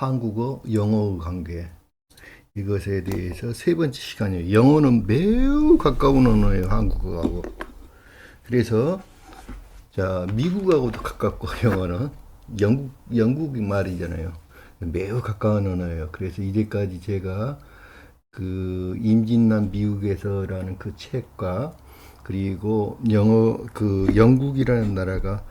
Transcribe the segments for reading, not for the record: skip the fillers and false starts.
한국어, 영어의 관계. 이것에 대해서 세 번째 시간이에요. 영어는 매우 가까운 언어예요, 한국어하고. 그래서, 자, 미국하고도 가깝고, 영어는. 영국 말이잖아요. 매우 가까운 언어예요. 그래서 이제까지 제가 그 임진난 미국에서라는 그 책과 그리고 영국이라는 나라가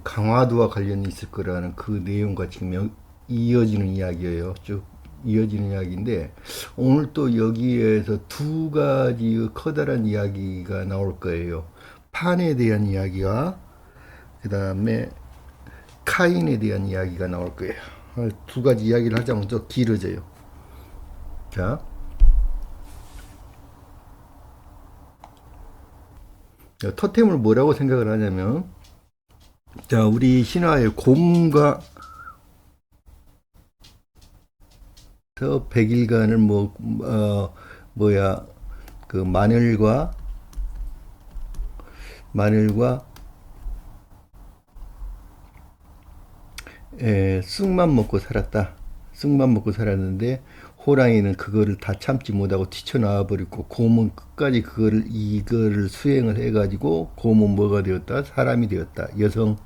강화도와 관련이 있을 거라는 그 내용과 지금 이어지는 이야기예요. 쭉 이어지는 이야기인데, 오늘 또 여기에서 두 가지 커다란 이야기가 나올 거예요. 판에 대한 이야기와 그 다음에 카인에 대한 이야기가 나올 거예요. 두 가지 이야기를 하자면 좀 길어져요. 자, 토템을 뭐라고 생각을 하냐면, 자, 우리 신화의 곰과 저 100일간을 그 마늘과 쑥만 먹고 살았다. 쑥만 먹고 살았는데 호랑이는 그거를 다 참지 못하고 튀쳐나와 버렸고, 곰은 끝까지 이거를 수행을 해가지고 곰은 뭐가 되었다? 사람이 되었다. 여성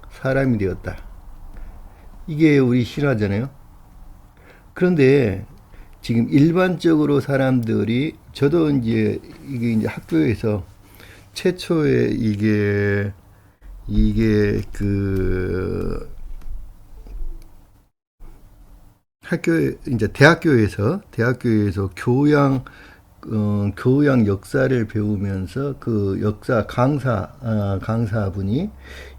사람이 되었다. 이게 우리 신화잖아요. 그런데 지금 일반적으로 사람들이, 저도 이게 이제 학교에서 최초에 이게 그 이제 대학교에서 교양 역사를 배우면서 그 역사 강사분이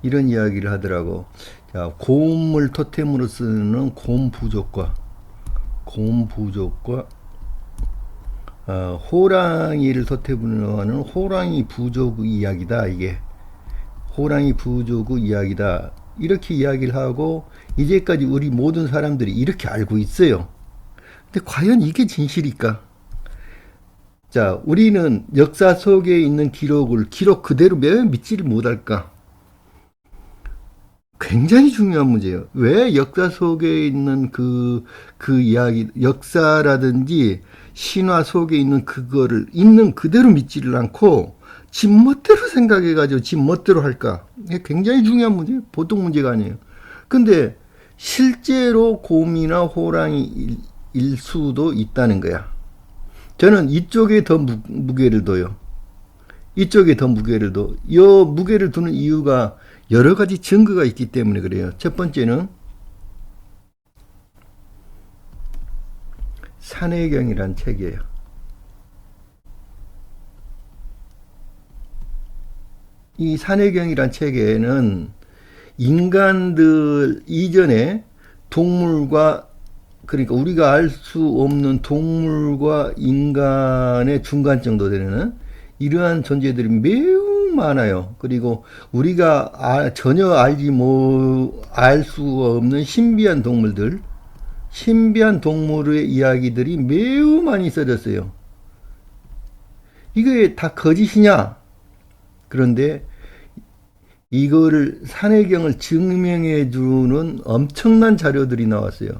이런 이야기를 하더라고. 자, 곰을 토템으로 쓰는 곰 부족과 호랑이를 토템으로 하는 호랑이 부족 이야기다. 이게 호랑이 부족의 이야기다. 이렇게 이야기를 하고, 이제까지 우리 모든 사람들이 이렇게 알고 있어요. 근데 과연 이게 진실일까? 자, 우리는 역사 속에 있는 기록 그대로 왜 믿지를 못할까? 굉장히 중요한 문제예요. 왜 역사 속에 있는 그 이야기, 역사라든지 신화 속에 있는 그거를 있는 그대로 믿지를 않고 지 멋대로 생각해가지고 지 멋대로 할까? 이게 굉장히 중요한 문제예요. 보통 문제가 아니에요. 근데 실제로 곰이나 호랑이일 수도 있다는 거야. 저는 이쪽에 더 무게를 둬요. 이쪽에 더 무게를 둬. 이 무게를 두는 이유가 여러 가지 증거가 있기 때문에 그래요. 첫 번째는 산해경이란 책이에요. 이 산해경이란 책에는 인간들 이전에 동물과, 그러니까 우리가 알 수 없는 동물과 인간의 중간 정도 되는 이러한 존재들이 매우 많아요. 그리고 우리가 전혀 알 수 없는 신비한 동물의 이야기들이 매우 많이 써졌어요. 이게 다 거짓이냐? 그런데 이거를 산해경을 증명해 주는 엄청난 자료들이 나왔어요.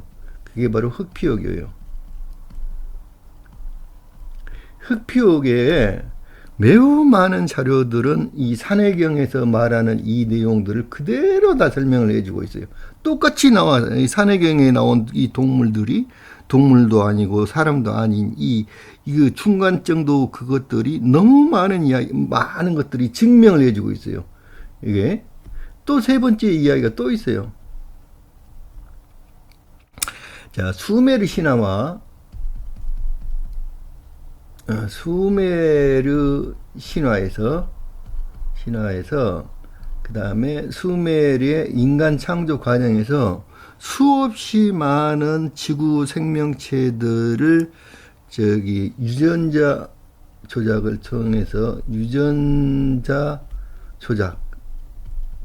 그게 바로 흑피옥이에요. 흑피옥에 매우 많은 자료들은 이 산해경에서 말하는 이 내용들을 그대로 다 설명을 해주고 있어요. 똑같이 이 산해경에 나온 이 동물들이 동물도 아니고 사람도 아닌 이거 중간 정도 그것들이 너무 많은 것들이 증명을 해주고 있어요. 이게 또 세 번째 이야기가 또 있어요. 자, 수메르 신화와 수메르 신화에서 그 다음에 수메르의 인간 창조 과정에서 수없이 많은 지구 생명체들을 유전자 조작을 통해서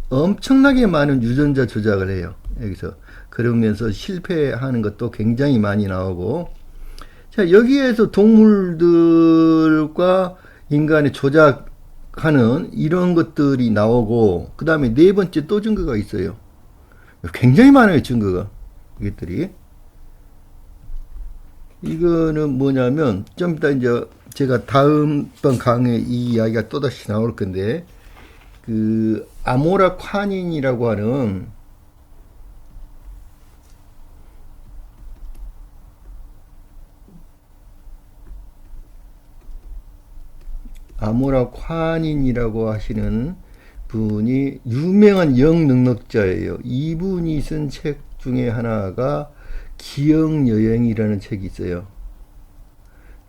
엄청나게 많은 유전자 조작을 해요. 여기서 그러면서 실패하는 것도 굉장히 많이 나오고, 자, 여기에서 동물들과 인간의 조작하는 이런 것들이 나오고, 그 다음에 네 번째 또 증거가 있어요. 굉장히 많아요, 증거가. 이것들이. 이거는 뭐냐면 좀 이따 이제 제가 다음번 강의에 이 이야기가 또다시 나올 건데, 그 아모라 콰닌이라고 하는 아모라 콰닌이라고 하시는 분이 유명한 영능력자예요. 이분이 쓴 책 중에 하나가 기억여행이라는 책이 있어요.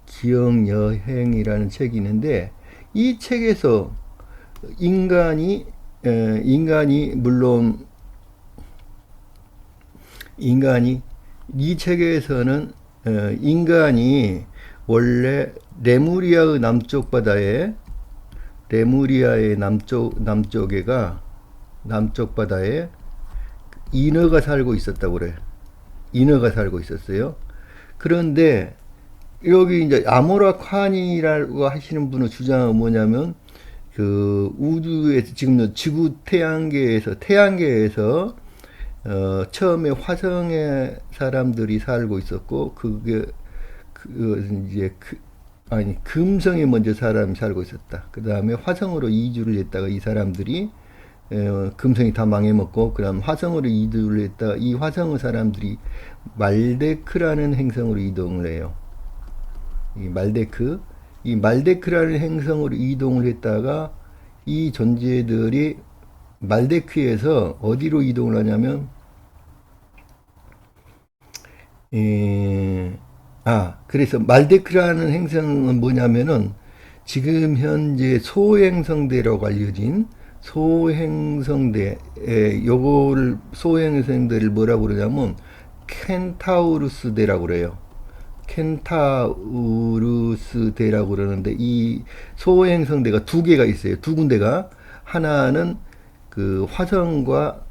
기억여행이라는 책이 있는데, 이 책에서 인간이 물론 이 책에서는 인간이 원래 레무리아의 남쪽 바다에 남쪽 바다에 인어가 살고 있었다고 그래. 인어가 살고 있었어요. 그런데 여기 이제 아모라 칸이라고 하시는 분의 주장은 뭐냐면, 그 우주에서 지금 지구 태양계에서 처음에 화성에 사람들이 살고 있었고, 그게 금성에 먼저 사람이 살고 있었다. 그 다음에 화성으로 이주를 했다가 이 사람들이 금성이 다 망해먹고, 그 다음 화성으로 이주를 했다가 이 화성의 사람들이 말데크라는 행성으로 이동을 해요. 이 말데크라는 행성으로 이동을 했다가 이 존재들이 말데크에서 어디로 이동을 하냐면, 그래서 말데크라는 행성은 뭐냐면은 지금 현재 소행성대라고 알려진 소행성대를 뭐라고 그러냐면 켄타우루스 대라고 그래요. 켄타우루스 대라고 그러는데, 이 소행성대가 두 개가 있어요. 두 군데가. 하나는 그 화성과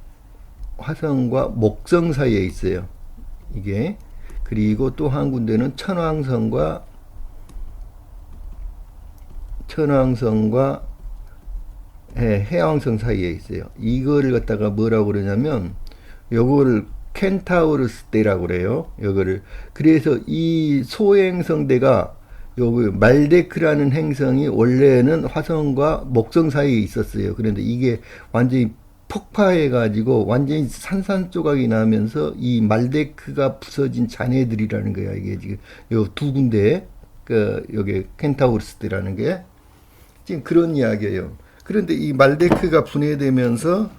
목성 사이에 있어요. 이게. 그리고 또 한 군데는 천왕성과 해왕성 사이에 있어요. 이거를 갖다가 뭐라고 그러냐면, 요거를 켄타우루스 대라고 그래요. 요거를. 그래서 이 소행성대가 요거 말데크라는 행성이 원래는 화성과 목성 사이에 있었어요. 그런데 이게 완전히 폭파해가지고 완전히 산산조각이 나면서 이 말데크가 부서진 잔해들이라는 거야. 이게 지금 요 두 군데, 여기 켄타우루스대라는 게 지금 그런 이야기예요. 그런데 이 말데크가 분해되면서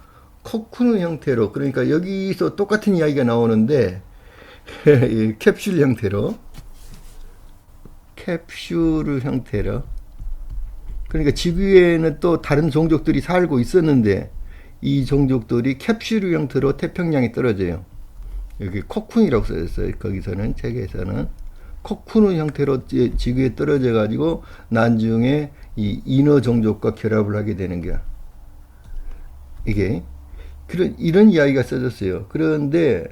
코쿤 형태로, 그러니까 여기서 똑같은 이야기가 나오는데 캡슐 형태로, 그러니까 지구에는 또 다른 종족들이 살고 있었는데 이 종족들이 캡슐 형태로 태평양에 떨어져요. 여기 코쿤이라고 써졌어요. 거기서는, 책에서는 코쿤 형태로 지구에 떨어져 가지고 나중에 이 인어 종족과 결합을 하게 되는 거야. 이게 이런 이야기가 써졌어요. 그런데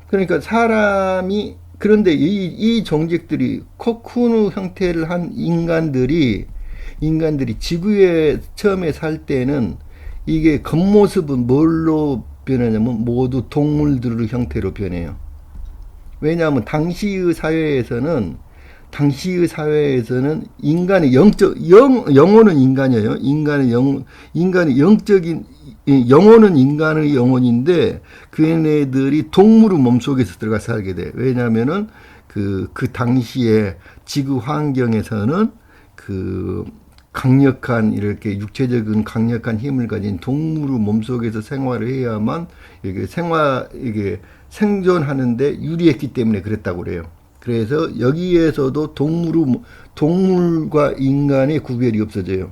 그러니까 그런데 이 종족들이 코쿤 형태를 한 인간들이 지구에 처음에 살 때는 이게 겉모습은 뭘로 변하냐면 모두 동물들의 형태로 변해요. 왜냐하면 당시의 사회에서는 인간의 영혼은 인간이에요. 인간의 영적인 영혼은 인간의 영혼인데, 그 얘네들이 동물의 몸속에서 들어가 살게 돼. 왜냐하면은 그 당시에 지구 환경에서는 그 강력한, 이렇게 육체적인 강력한 힘을 가진 동물의 몸속에서 생활을 해야만 이게 생존하는데 유리했기 때문에 그랬다고 그래요. 그래서 여기에서도 동물과 인간의 구별이 없어져요.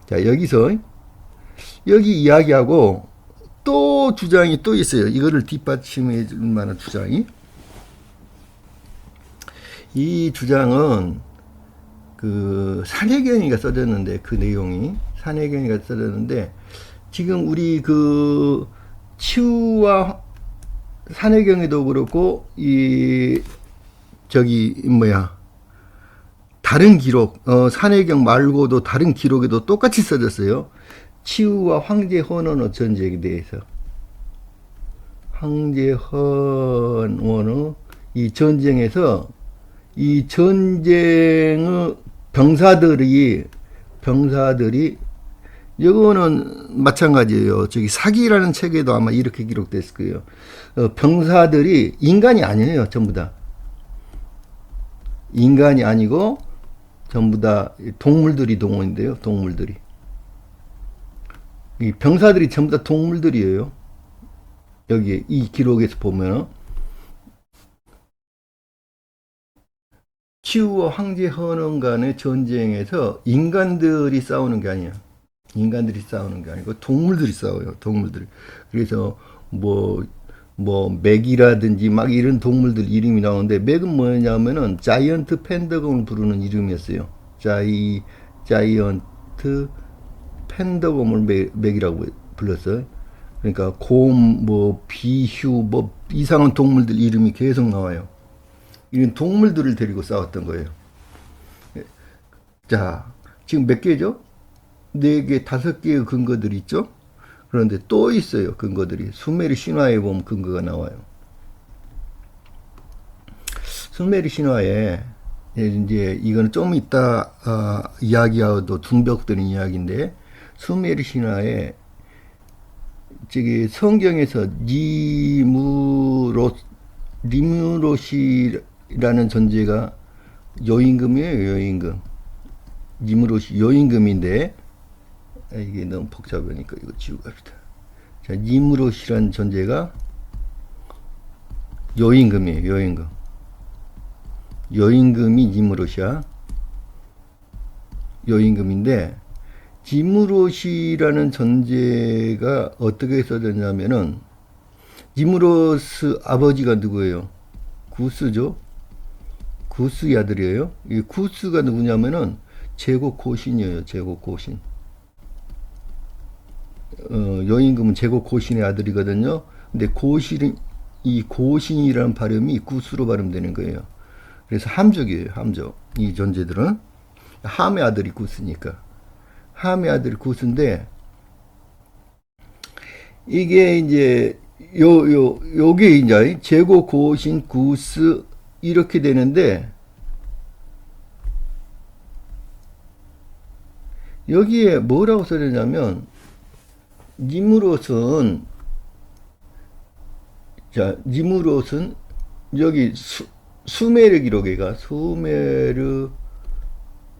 자, 여기 이야기하고 또 주장이 또 있어요. 이거를 뒷받침해 줄 만한 주장이. 이 주장은 그 산해경위가 써졌는데, 그 내용이 산해경위가 써졌는데, 지금 우리 그 치유와 산해경위도 그렇고 다른 기록, 산해경 말고도 다른 기록에도 똑같이 써졌어요. 치유와 황제 헌원의 전쟁에 대해서. 황제 헌원 이 전쟁에서 이 전쟁의 병사들이 이거는 마찬가지예요. 저기 사기라는 책에도 아마 이렇게 기록됐을 거예요. 병사들이 인간이 아니에요. 전부 다 인간이 아니고 전부 다 동물들이 동원인데요. 동물들이 이 병사들이 전부 다 동물들이에요. 여기 이 기록에서 보면 치우와 황제 헌원 간의 전쟁에서 인간들이 싸우는 게 아니야. 인간들이 싸우는 게 아니고 동물들이 싸워요. 동물들이. 그래서 맥이라든지 막 이런 동물들 이름이 나오는데 맥은 뭐냐면은 자이언트 펜더곤을 부르는 이름이었어요. 자이언트 펜더곤을 맥이라고 불렀어요. 그러니까 곰, 비휴, 이상한 동물들 이름이 계속 나와요. 이런 동물들을 데리고 싸웠던 거예요. 자, 지금 몇 개죠? 4개, 5개의 근거들이 있죠? 그런데 또 있어요, 근거들이. 수메르 신화에 보면 근거가 나와요. 수메르 신화에, 이제, 이거는 좀 이따, 이야기하고도 둥벽드는 이야기인데, 수메르 신화에, 저기 성경에서 니무롯이라는 존재가 여임금이에요, 여임금. 니무롯이 여임금인데, 이게 너무 복잡하니까 이거 지우고 갑시다. 자, 니무롯이라는 존재가 여임금이에요, 여임금. 여임금이 니무롯이야. 여임금인데, 니무롯이라는 존재가 어떻게 써졌냐면은, 니무롯의 아버지가 누구예요? 구스죠? 구스의 아들이에요. 이 구스가 누구냐면은, 제국 고신이에요, 제국 고신. 여임금은 제국 고신의 아들이거든요. 근데 이 고신이라는 발음이 구스로 발음되는 거예요. 그래서 함족이에요, 함족. 이 존재들은. 함의 아들이 구스니까. 함의 아들이 구스인데, 이게 이제, 요게 이제, 제고, 고신, 구스, 이렇게 되는데, 여기에 뭐라고 써졌냐면, 니무롯은, 여기 수메르 기록에가,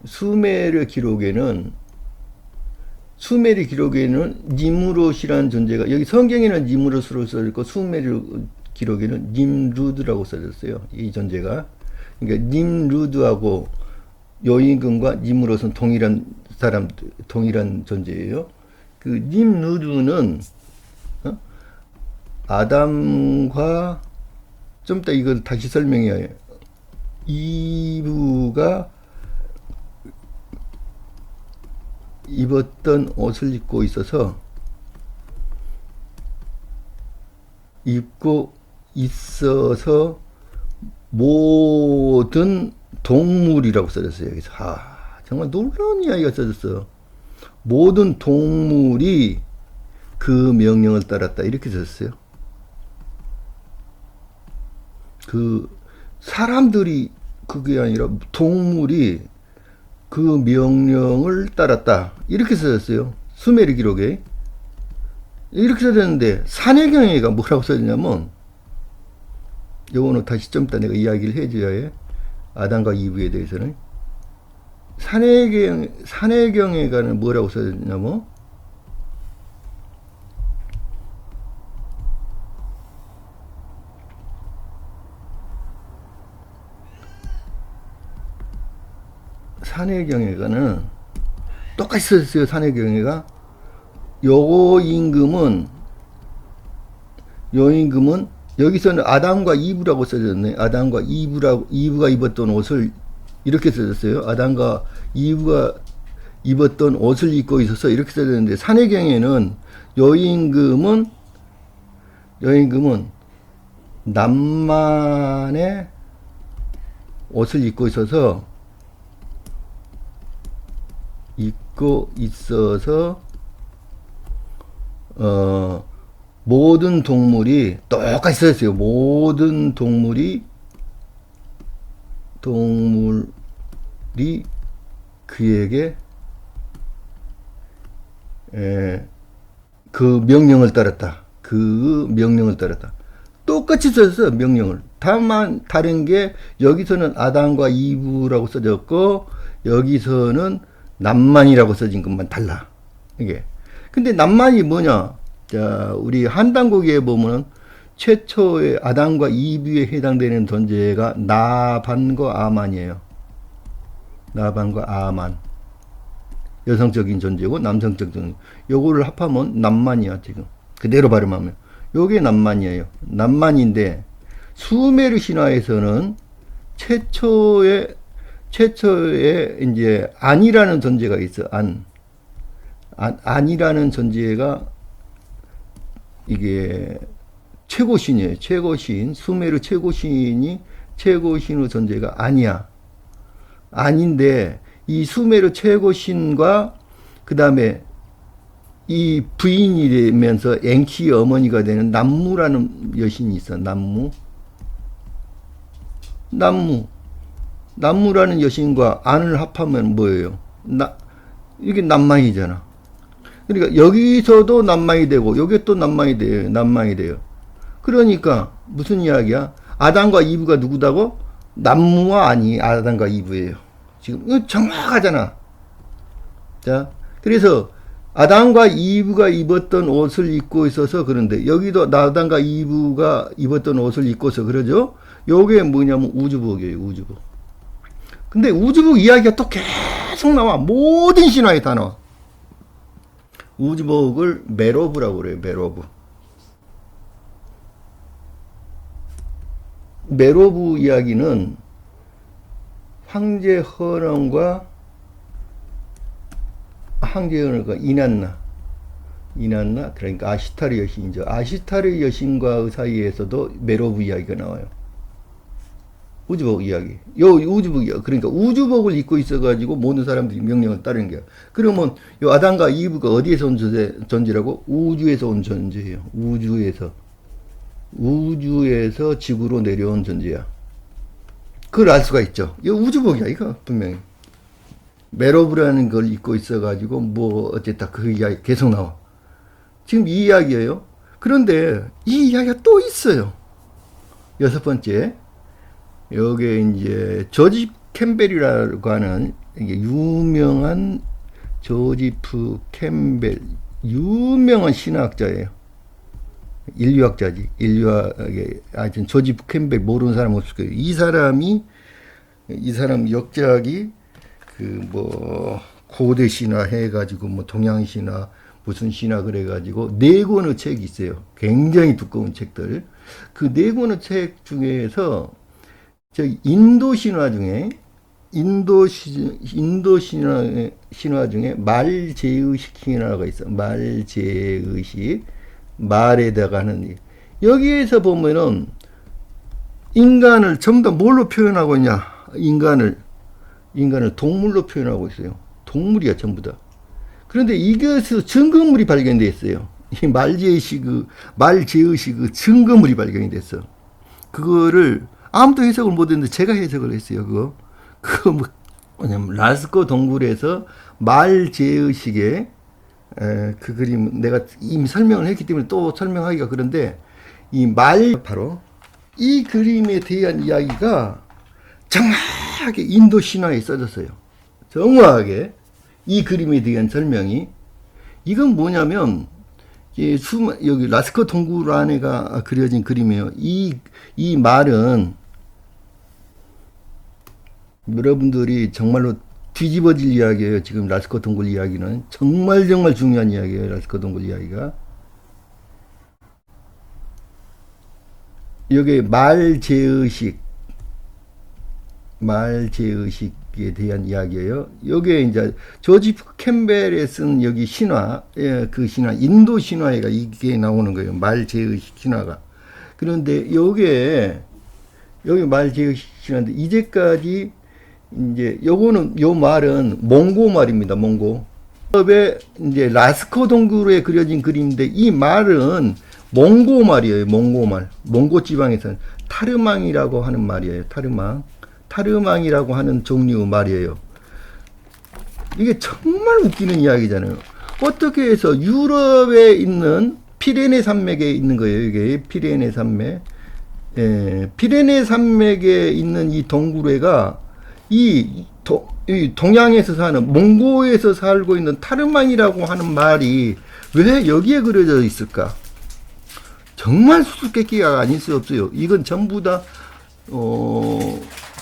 수메르 기록에는 니무롯이라는 존재가, 여기 성경에는 니무롯으로 써졌고 수메르 기록에는 님루드라고 써졌어요. 이 존재가. 그러니까 님루드하고 여임금과 니무롯은 동일한 존재예요. 그 님루드는 아담과 좀 이따 이걸 다시 설명해야 해요. 이브가 입었던 옷을 입고 있어서 모든 동물이라고 써졌어요. 여기서 정말 놀라운 이야기가 써졌어요. 모든 동물이 그 명령을 따랐다 이렇게 썼어요. 그 사람들이 그게 아니라 동물이 그 명령을 따랐다 이렇게 써졌어요. 수메르 기록에 이렇게 써졌는데 산해경에가 뭐라고 써졌냐면, 요거는 다시 좀 이따 내가 이야기를 해줘야 해. 아담과 이브에 대해서는. 산해경에가는 뭐라고 써졌냐면, 산해경에가는 똑같이 써졌어요. 산해경에가 여임금은 여기서는 아담과 이브라고 써졌네. 아담과 이브가 입었던 옷을 이렇게 써졌어요. 아담과 이브가 입었던 옷을 입고 있어서 이렇게 써졌는데, 산해경에는 여임금은 남만의 옷을 입고 있어서 모든 동물이 똑같이 써졌어요. 모든 동물이 동물이 그에게 그 명령을 따랐다. 그 명령을 따랐다. 똑같이 써서 명령을. 다만 다른 게 여기서는 아담과 이브라고 써졌고 여기서는 남만이라고 써진 것만 달라. 이게. 근데 남만이 뭐냐? 자, 우리 한단국에 보면 최초의 아담과 이브에 해당되는 존재가 나반과 아만이에요. 나반과 아만. 여성적인 존재고 남성적인 존재. 요거를 합하면 남만이야, 지금. 그대로 발음하면. 요게 남만이에요. 남만인데 수메르 신화에서는 최초의 이제 안이라는 존재가 있어. 안이라는 존재가 이게 최고신이에요. 최고신. 수메르 최고신이 최고신의 존재가 아니야. 아닌데 이 수메르 최고신과 그 다음에 이 부인이 되면서 엔키의 어머니가 되는 남무라는 여신이 있어. 남무라는 여신과 안을 합하면 뭐예요? 이게 남만이잖아. 그러니까 여기서도 남만이 되고 여기 또 남만이 돼요. 그러니까 무슨 이야기야? 아담과 이브가 누구다고? 남무와 아니 아담과 이브예요. 지금 이거 정확하잖아. 자, 그래서 아담과 이브가 입었던 옷을 입고 있어서 그런데 여기도 아담과 이브가 입었던 옷을 입고서 그러죠. 요게 뭐냐면 우주복이에요. 우주복. 근데 우주복 이야기가 또 계속 나와. 모든 신화에 다 나와. 우주복을 메로브라고 그래요. 메로브 이야기는 황제 헌원과 이난나 그러니까 아시타르 여신이죠. 아시타르 여신과의 사이에서도 메로브 이야기가 나와요. 우주복 이야기. 요 우주복 이야기. 그러니까 우주복을 입고 있어가지고 모든 사람들이 명령을 따르는 거야. 그러면 요 아담과 이브가 어디에서 온 존재라고? 우주에서 온 존재예요. 우주에서 지구로 내려온 존재야. 그걸 알 수가 있죠. 이거 우주복이야, 이거 분명히. 메로브라는 걸 입고 있어가지고 뭐 어쨌다 그 이야기 계속 나와. 지금 이 이야기예요. 그런데 이 이야기가 또 있어요. 6번째. 여기에 이제 조지 캠벨이라고 하는 이게 유명한 조지프 캠벨 유명한 신화학자예요. 인류학자지. 하여튼 조지프 캠벨 모르는 사람 없을 거예요. 이 사람 역작이 그 뭐 고대 신화 해가지고 뭐 동양 신화 무슨 신화 그래가지고 4권의 책이 있어요. 굉장히 두꺼운 책들. 그 4권의 책 중에서 저 인도 신화 중에 말제의식 신화가 있어. 말제의식. 말에다가 하는 여기에서 보면은 인간을 전부 다 뭘로 표현하고 있냐? 인간을 동물로 표현하고 있어요. 동물이야 전부 다. 그런데 이것에서 증거물이 발견돼 있어요. 이 말제의식의 증거물이 발견이 됐어. 그거를 아무도 해석을 못했는데 제가 해석을 했어요. 그거 뭐냐면 라스코 동굴에서 말제의식의 그 그림 내가 이미 설명을 했기 때문에 또 설명하기가 그런데 바로 이 그림에 대한 이야기가 정확하게 인도 신화에 써졌어요. 정확하게 이 그림에 대한 설명이 이건 뭐냐면 여기 라스코 동굴 안에가 그려진 그림이에요. 이 말은 여러분들이 정말로 뒤집어질 이야기예요. 지금 라스코 동굴 이야기는 정말 중요한 이야기예요. 라스코 동굴 이야기가 여기 말제의식에 대한 이야기예요. 여기에 이제 조지프 캠벨에 쓴 여기 신화, 그 신화 인도 신화가 이게 나오는 거예요. 말제의식 신화가. 그런데 여기 말제의식 신화인데 이제까지 이제 요 말은 몽고 말입니다. 몽고. 이제 라스코 동굴에 그려진 그림인데 이 말은 몽고 말이에요. 몽고 말. 몽고 지방에서는 타르망이라고 하는 말이에요. 타르망이라고 하는 종류 말이에요. 이게 정말 웃기는 이야기잖아요. 어떻게 해서 유럽에 있는 피레네 산맥에 있는 거예요. 이게 피레네 산맥. 피레네 산맥에 있는 이 동굴회가 이 동양에서 사는 몽고에서 살고 있는 타르망이라고 하는 말이 왜 여기에 그려져 있을까? 정말 수수께끼가 아닐 수 없어요. 이건 전부 다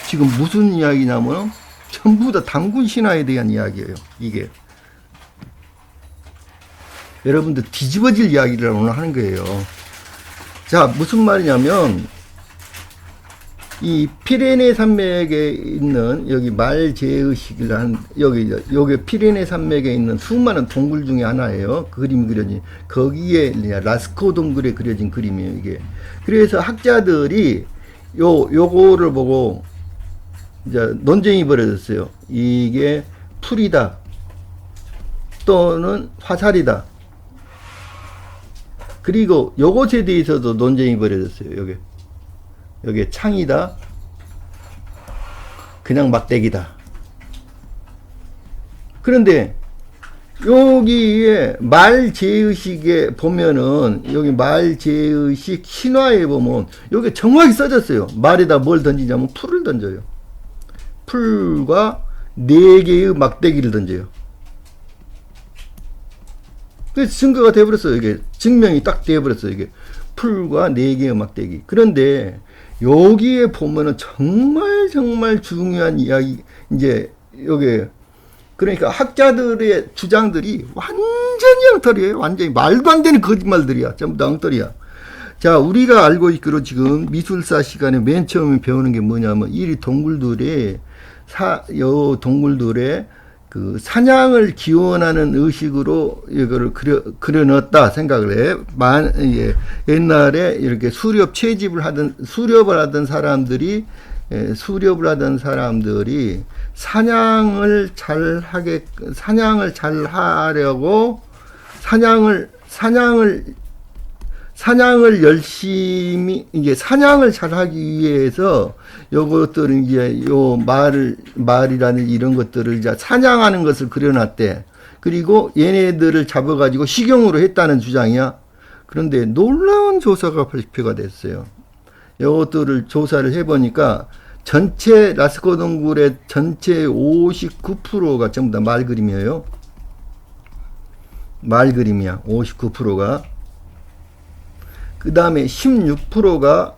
지금 무슨 이야기냐면 전부 다 단군 신화에 대한 이야기예요. 이게 여러분들 뒤집어질 이야기를 오늘 하는 거예요. 자, 무슨 말이냐면 이 피레네 산맥에 있는 여기 말제의식이라는 여기 피레네 산맥에 있는 수많은 동굴 중에 하나예요. 그 그림이 그려진 거기에 라스코 동굴에 그려진 그림이에요. 이게 그래서 학자들이 요거를 보고 이제 논쟁이 벌어졌어요. 이게 풀이다 또는 화살이다. 그리고 요것에 대해서도 논쟁이 벌어졌어요. 여기 창이다, 그냥 막대기다. 그런데 여기에 말제의식에 보면은 여기 말제의식 신화에 보면 여기 정확히 써졌어요. 말에다 뭘 던지냐면 풀을 던져요. 풀과 4개의 막대기를 던져요. 그래서 증거가 돼버렸어요. 이게 증명이 딱 돼버렸어요. 이게 풀과 4개의 막대기. 그런데 여기에 보면은 정말 중요한 이야기, 이제 여기 그러니까 학자들의 주장들이 완전히 엉터리예요. 완전히 말도 안 되는 거짓말들이야. 전부 다 엉터리야. 자, 우리가 알고 있기로 지금 미술사 시간에 맨 처음에 배우는 게 뭐냐면 이 동굴들의 동굴들의 그 사냥을 기원하는 의식으로 이거를 그려넣었다 생각을 해. 옛날에 이렇게 수렵을 하던 사람들이 사냥을 잘 하려고 사냥을 열심히 이제 사냥을 잘 하기 위해서 요것들은 이제 요 말이라는 이런 것들을 이제 사냥하는 것을 그려놨대. 그리고 얘네들을 잡아가지고 식용으로 했다는 주장이야. 그런데 놀라운 조사가 발표가 됐어요. 요것들을 조사를 해보니까 전체 라스코 동굴의 전체 59%가 전부 다 말 그림이에요. 말 그림이야. 59%가. 그 다음에 16%가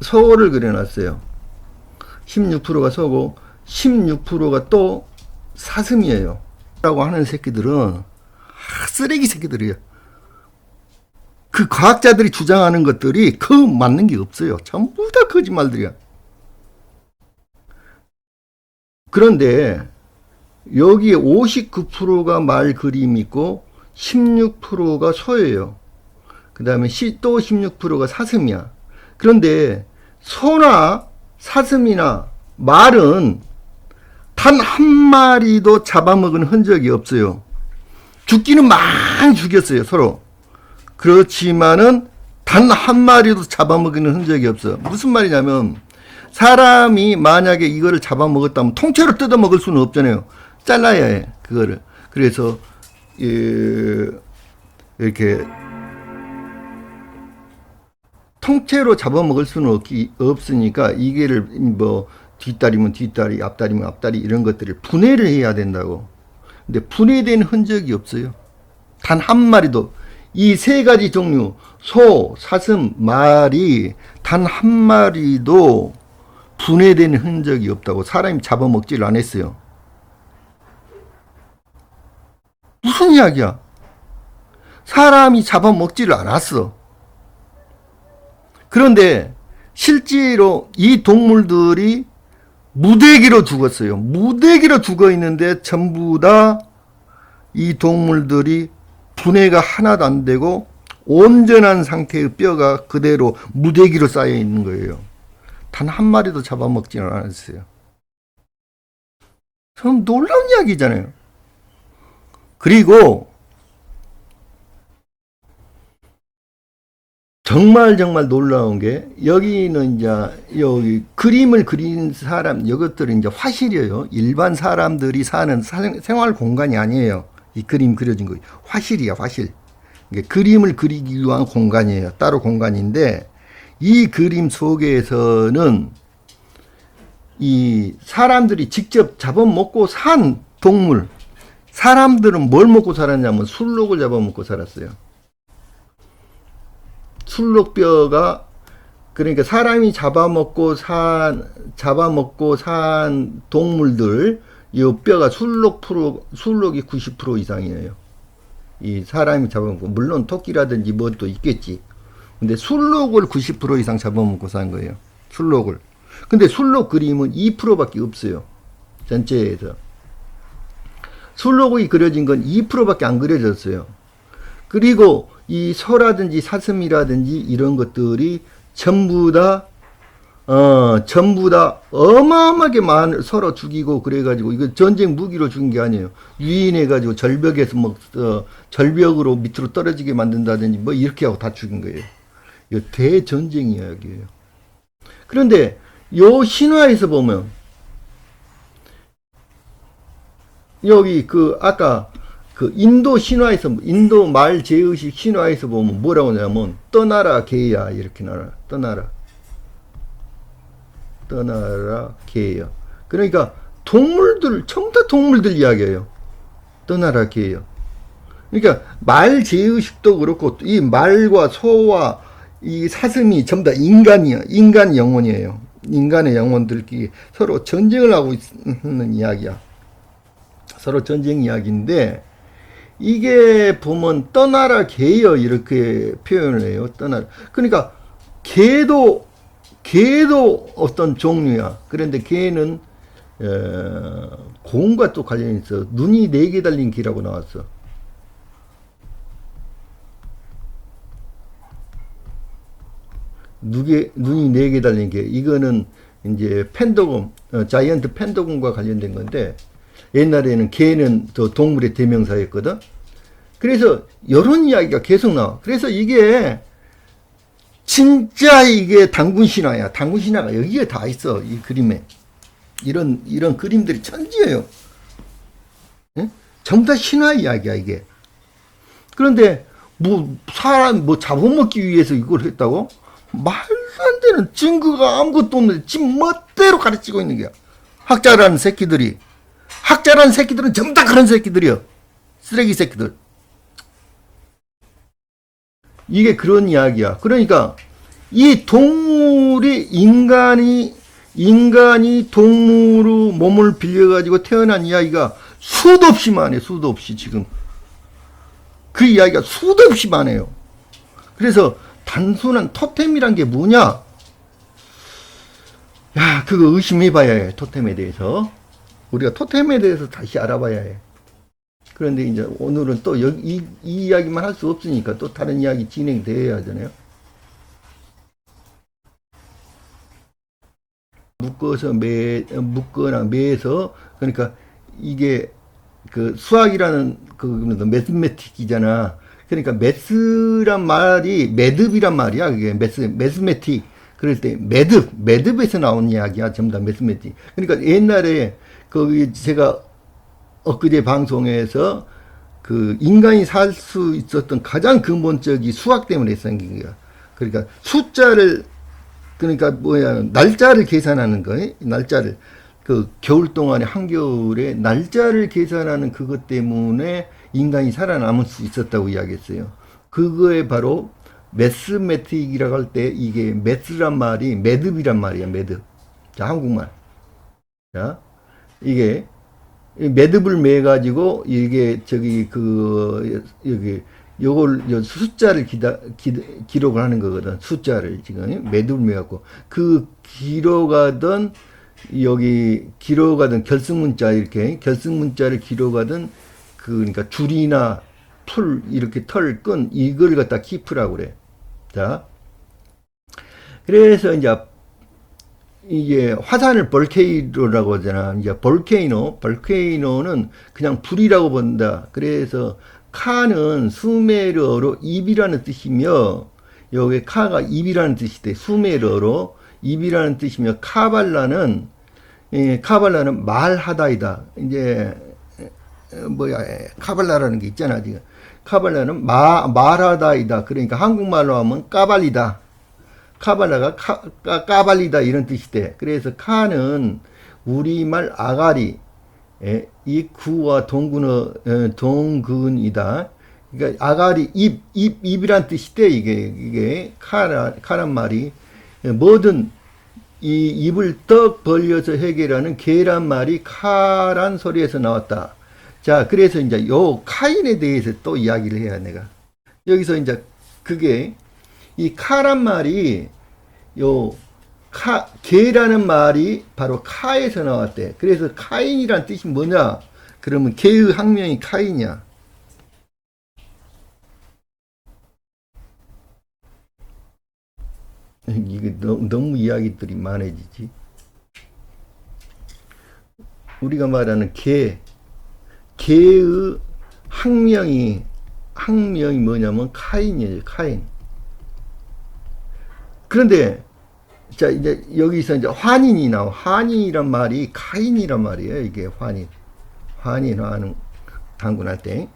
소를 그려놨어요. 16%가 소고 16%가 또 사슴이에요. 라고 하는 새끼들은 쓰레기 새끼들이에요. 그 과학자들이 주장하는 것들이 그 맞는 게 없어요. 전부 다 거짓말들이야. 그런데 여기에 59%가 말 그림이 있고 16%가 소예요. 그 다음에 또 16%가 사슴이야. 그런데 소나 사슴이나 말은 단 한 마리도 잡아먹은 흔적이 없어요. 죽기는 많이 죽였어요, 서로. 그렇지만은 단 한 마리도 잡아먹이는 흔적이 없어. 무슨 말이냐면 사람이 만약에 이거를 잡아먹었다면 통째로 뜯어먹을 수는 없잖아요. 잘라야 해, 그거를. 그래서 이렇게 통째로 잡아먹을 수는 없으니까 이게를 뭐 뒷다리면 뒷다리, 앞다리면 앞다리 이런 것들을 분해를 해야 된다고. 근데 분해된 흔적이 없어요. 단 한 마리도. 이 3가지 종류 소, 사슴, 말이 단 한 마리도 분해된 흔적이 없다고. 사람이 잡아먹지를 않았어요. 무슨 이야기야? 사람이 잡아먹지를 않았어. 그런데 실제로 이 동물들이 무대기로 죽었어요. 무대기로 죽어 있는데 전부 다 이 동물들이 분해가 하나도 안 되고 온전한 상태의 뼈가 그대로 무대기로 쌓여 있는 거예요. 단 한 마리도 잡아먹지는 않았어요. 참 놀라운 이야기잖아요. 그리고 정말 정말 놀라운 게 여기는 이제 여기 그림을 그린 사람 이것들은 이제 화실이에요. 일반 사람들이 사는 생활 공간이 아니에요. 이 그림 그려진 거 화실이야, 화실. 이게 그림을 그리기 위한 공간이에요. 따로 공간인데 이 그림 속에서는 이 사람들이 직접 잡아먹고 산 동물, 사람들은 뭘 먹고 살았냐면 술록을 잡아먹고 살았어요. 술록뼈가, 그러니까 사람이 잡아먹고 산 동물들, 이 뼈가 술록이 90% 이상이에요. 이 사람이 잡아먹고, 물론 토끼라든지 뭐 또 있겠지. 근데 술록을 90% 이상 잡아먹고 산 거예요. 술록을. 근데 술록 그림은 2%밖에 없어요. 전체에서. 술록이 그려진 건 2%밖에 안 그려졌어요. 그리고 이 소라든지 사슴이라든지 이런 것들이 전부 다 어마어마하게 서로 죽이고 그래가지고 이거 전쟁 무기로 죽인 게 아니에요. 유인해가지고 절벽에서 절벽으로 밑으로 떨어지게 만든다든지 뭐 이렇게 하고 다 죽인 거예요. 이거 대전쟁 이야기예요. 그런데 요 신화에서 보면 여기 아까 인도 신화에서, 인도 말 제의식 신화에서 보면 뭐라고 하냐면, 떠나라, 개야. 이렇게 나와. 떠나라, 개야. 그러니까, 전부 다 동물들 이야기예요. 떠나라, 개야. 그러니까, 말 제의식도 그렇고, 이 말과 소와 이 사슴이 전부 다 인간 영혼이에요. 인간의 영혼들끼리 서로 전쟁을 하고 있는 이야기야. 서로 전쟁 이야기인데, 이게 보면 떠나라 개여 이렇게 표현을 해요. 떠나라. 그러니까 개도 어떤 종류야. 그런데 개는 공과 또 관련이 있어. 눈이 4개 달린 개라고 나왔어. 눈이 4개 달린 개. 이거는 이제 펜더곤, 자이언트 펜더곤과 관련된 건데, 옛날에는 개는 또 동물의 대명사였거든. 그래서 이런 이야기가 계속 나와. 그래서 이게 진짜 이게 단군 신화야. 단군 신화가 여기에 다 있어. 이 그림에 이런 그림들이 천지예요. 응? 전부 다 신화 이야기야 이게. 그런데 사람 잡아먹기 위해서 이걸 했다고? 말도 안 되는 증거가 아무것도 없는데 지 멋대로 가르치고 있는 거야. 학자라는 새끼들은 전부 다 그런 새끼들이야. 쓰레기 새끼들. 이게 그런 이야기야. 그러니까 이 동물이 인간이 동물의 몸을 빌려가지고 태어난 이야기가 수도 없이 많아요. 수도 없이 지금. 그 이야기가 수도 없이 많아요. 그래서 단순한 토템이란 게 뭐냐? 야, 그거 의심해봐야 해. 토템에 대해서. 우리가 토템에 대해서 다시 알아봐야 해. 그런데 이제 오늘은 또 이 이야기만 할 수 없으니까 또 다른 이야기 진행돼야 하잖아요. 묶거나 매서, 그러니까 이게 수학이라는 매스매틱이잖아. 그러니까 매스란 말이 매듭이란 말이야. 그게 매스매틱. 그럴 때 매듭에서 나온 이야기야. 전부 다 매스매틱. 그러니까 옛날에 제가 엊그제 방송에서 인간이 살 수 있었던 가장 근본적인 수학 때문에 생긴 거야. 그러니까 날짜를 계산하는 거예요. 날짜를. 겨울 동안에 한겨울에 날짜를 계산하는 그것 때문에 인간이 살아남을 수 있었다고 이야기했어요. 그거에 바로 매스매틱이라고 할 때 이게 매스란 말이 매듭이란 말이야. 매듭. 자, 한국말. 자, 이게 매듭을 매 가지고 이게 요걸 숫자를 기록을 하는 거거든. 숫자를 지금 매듭을 매 갖고 기록하던 결승문자 결승문자를 기록하던 그러니까 줄이나 풀 이렇게 끈 이걸 갖다 키프라고 그래. 자, 그래서 이게 화산을 볼케이노라고 하잖아. 이제 볼케이노는 그냥 불이라고 본다. 그래서 카는 수메르어로 입이라는 뜻이며 여기 카가 입이라는 뜻이 돼. 수메르어로 입이라는 뜻이며 카발라는 말하다이다. 이제 카발라라는 게 있잖아 지금. 카발라는 말하다이다. 그러니까 한국말로 하면 까발리다. 카발라가 까발리다 이런 뜻이 돼. 그래서 카는 우리말 아가리, 이 구와 동근이다. 그러니까 아가리 입이란 뜻이 돼. 이게 카란 말이 뭐든 이 입을 떡 벌려서 해결하는 개란 말이 카란 소리에서 나왔다. 자, 그래서 이제 요 카인에 대해서 또 이야기를 해야 내가. 여기서 이제 그게 이 카란 말이 개라는 말이 바로 카에서 나왔대. 그래서 카인이란 뜻이 뭐냐? 그러면 개의 학명이 카인이야. 이게 너무 이야기들이 많아지지. 우리가 말하는 개의 학명이 뭐냐면 카인이에요. 카인. 그런데 자 이제 여기서 이제 환인이 나와. 환인이란 말이 카인이란 말이에요. 이게 환인하는 당군할 때.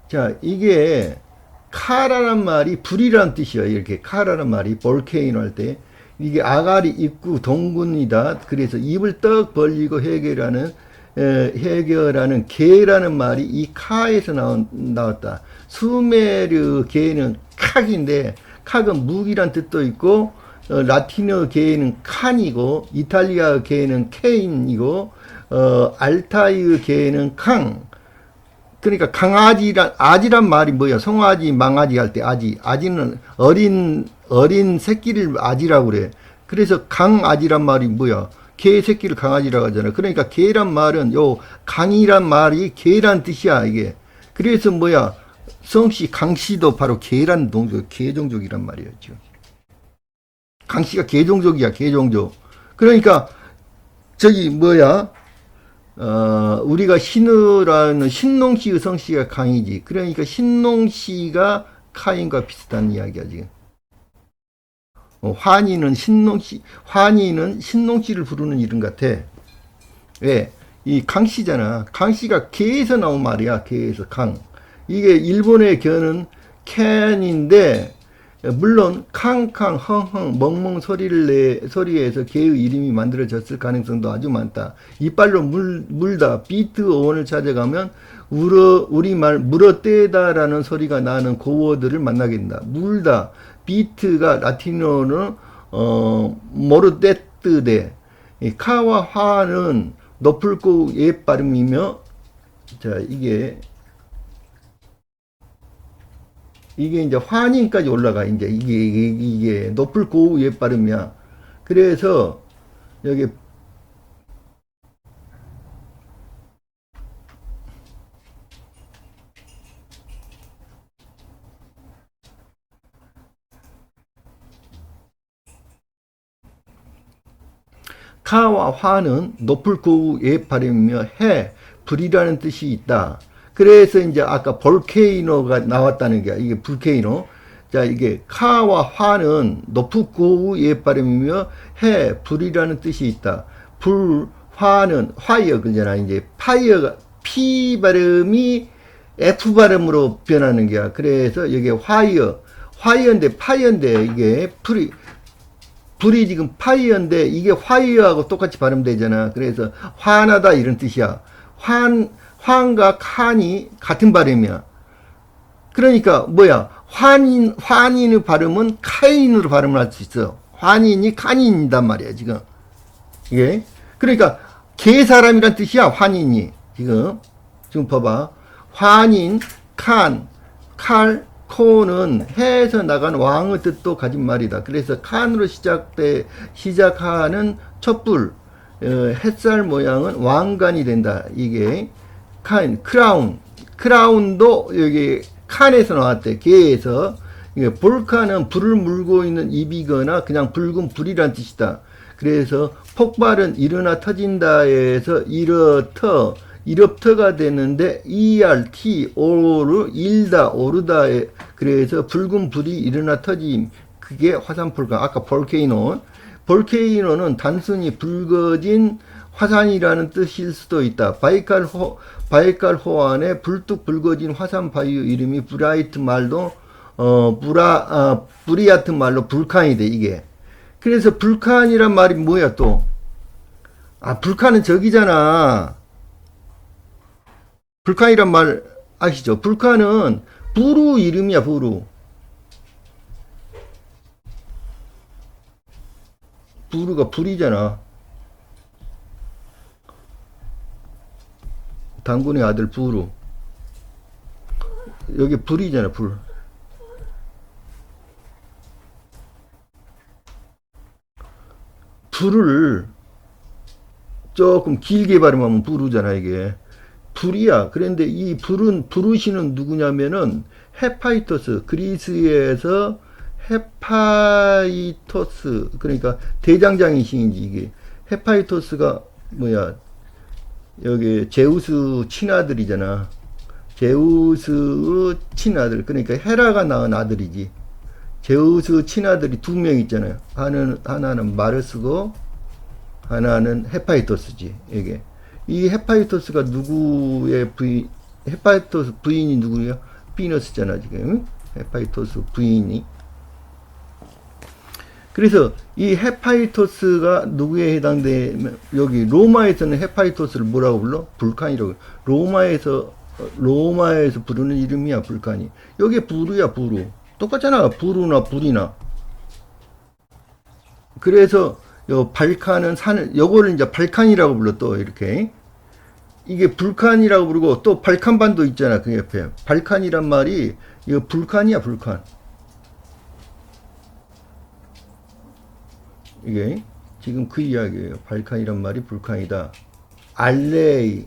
자 이게 카라란 말이 불이란 뜻이야. 이렇게 카라란 말이 볼케이노 할 때 이게 아가리 입구 동군이다. 그래서 입을 떡 벌리고 해결하는 개라는 말이 이 카에서 나왔다. 수메르 개는 칵인데 칵은 무기란 뜻도 있고 라틴어 개는 칸이고 이탈리아 개는 케인이고 알타이어 개는 캉. 그러니까 아지란 말이 뭐야? 송아지, 망아지 할 때 아지는 어린 새끼를 아지라고 그래. 그래서 강아지란 말이 뭐야? 개 새끼를 강아지라고 하잖아. 그러니까 개란 말은 강이란 말이 개란 뜻이야, 이게. 그래서 뭐야? 성씨 강씨도 바로 개란 개종족이란 말이야, 지금. 강씨가 개종족이야, 개종족. 그러니까 저기 뭐야? 우리가 신우라는 신농씨의 성씨가 강이지. 그러니까 신농씨가 카인과 비슷한 이야기야, 지금. 환희는 신농씨를 부르는 이름 같아. 왜? 이 강씨잖아. 강씨가 개에서 나온 말이야, 개에서 강. 이게 일본의 겨는 캔인데, 물론 캉캉 헝헝 멍멍 소리에서 개의 이름이 만들어졌을 가능성도 아주 많다. 이빨로 물다 비트 어원을 찾아가면 우리말 물어떼다라는 소리가 나는 고어들을 만나게 된다. 물다 비트가 라틴어는 모르떼뜨데 카와 화는 높을고 옛 발음이며 자 이게 이제 환인까지 올라가. 이제 이게 높을 고우 옛 발음이야. 그래서 여기 카와 화는 높을 고우 옛 발음이며 불이라는 뜻이 있다. 그래서 이제 아까 볼케이노가 나왔다는 게 이게 볼케이노. 자 이게 카와 화는 높은 고우 옛 발음이며 불이라는 뜻이 있다. 화는 파이어 그잖아. 이제 파이어가 P 발음이 F 발음으로 변하는 게야. 그래서 이게 파이어인데 이게 불이 지금 파이어인데 이게 화이어하고 똑같이 발음되잖아. 그래서 화나다 이런 뜻이야. 환과 칸이 같은 발음이야. 그러니까 뭐야? 환인의 발음은 카인으로 발음을 할 수 있어. 환인이 칸인이단 말이야, 지금. 이게. 그러니까 개 사람이란 뜻이야, 환인이. 지금 봐봐. 환인, 칸, 칼, 코는 해에서 나간 왕의 뜻도 가진 말이다. 그래서 칸으로 시작하는 촛불, 햇살 모양은 왕관이 된다. 이게 크라운도 여기 칸에서 나왔대. 개에서. 볼카는 불을 물고 있는 입이거나 그냥 붉은 불이란 뜻이다. 그래서 폭발은 일어나 터진다에서 이럽터가 되는데 ERT 오르 일다 오르다 그래서 붉은 불이 일어나 터짐. 그게 화산 불가. 아까 볼케이노는 단순히 붉어진 화산이라는 뜻일 수도 있다. 바이칼 호안에 불뚝 붉어진 화산 바위의 이름이 브라이트 말로 브리아트 말로 불칸이 돼 이게. 그래서 불칸이란 말이 뭐야 또? 불칸은 저기잖아. 불칸이란 말 아시죠? 불칸은 부루 이름이야 부루. 부루가 불이잖아. 단군의 아들 부루. 여기 불이잖아 불. 불을 조금 길게 발음하면 부루잖아 이게. 불이야. 그런데 이 불은 부르시는 누구냐면은 헤파이토스. 그리스에서 헤파이토스 그러니까 대장장이 신이지 이게. 헤파이토스가 뭐야? 여기 제우스 친아들이잖아. 제우스 친아들. 그러니까 헤라가 낳은 아들이지. 제우스 친아들이 두 명 있잖아요. 하나는 마르스고 하나는 헤파이토스지. 이게 이 헤파이토스가 누구의 부인? 헤파이토스 부인이 누구야? 비너스잖아 지금. 헤파이토스 부인이. 그래서 이 헤파이토스가 누구에 해당되면 여기 로마에서는 헤파이토스를 뭐라고 불러? 불칸이라고. 로마에서 부르는 이름이야 불칸이. 여기 부루야 부루. 똑같잖아. 부루나 불이나. 그래서 요 발칸은 산을 요거를 이제 발칸이라고 불러 또 이렇게. 이게 불칸이라고 부르고 또 발칸반도 있잖아 그 옆에. 발칸이란 말이 이거 불칸이야 불칸. 이게 지금 그 이야기예요. 발칸이란 말이 불칸이다. 알레이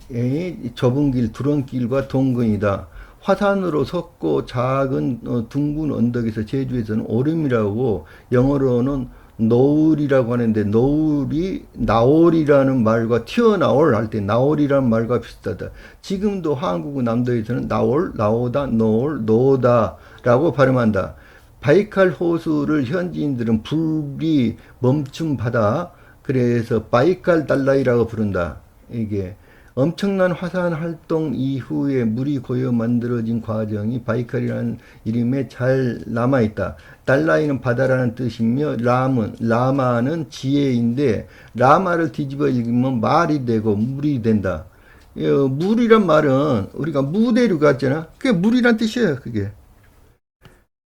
좁은 길 두런길과 동근이다. 화산으로 섰고 작은 둥근 언덕에서 제주에서는 오름이라고 영어로는 노을이라고 하는데 노을이 나올이라는 말과 튀어나올 할 때 나올이라는 말과 비슷하다. 지금도 한국 남도에서는 나올, 나오다, 노을, 노다라고 발음한다. 바이칼 호수를 현지인들은 불이 멈춤 바다 그래서 바이칼 달라이라고 부른다. 이게 엄청난 화산 활동 이후에 물이 고여 만들어진 과정이 바이칼이라는 이름에 잘 남아있다. 달라이는 바다라는 뜻이며 라마는 지혜인데 라마를 뒤집어 읽으면 말이 되고 물이 된다. 물이란 말은 우리가 무대류 같잖아. 그게 물이란 뜻이에요. 그게.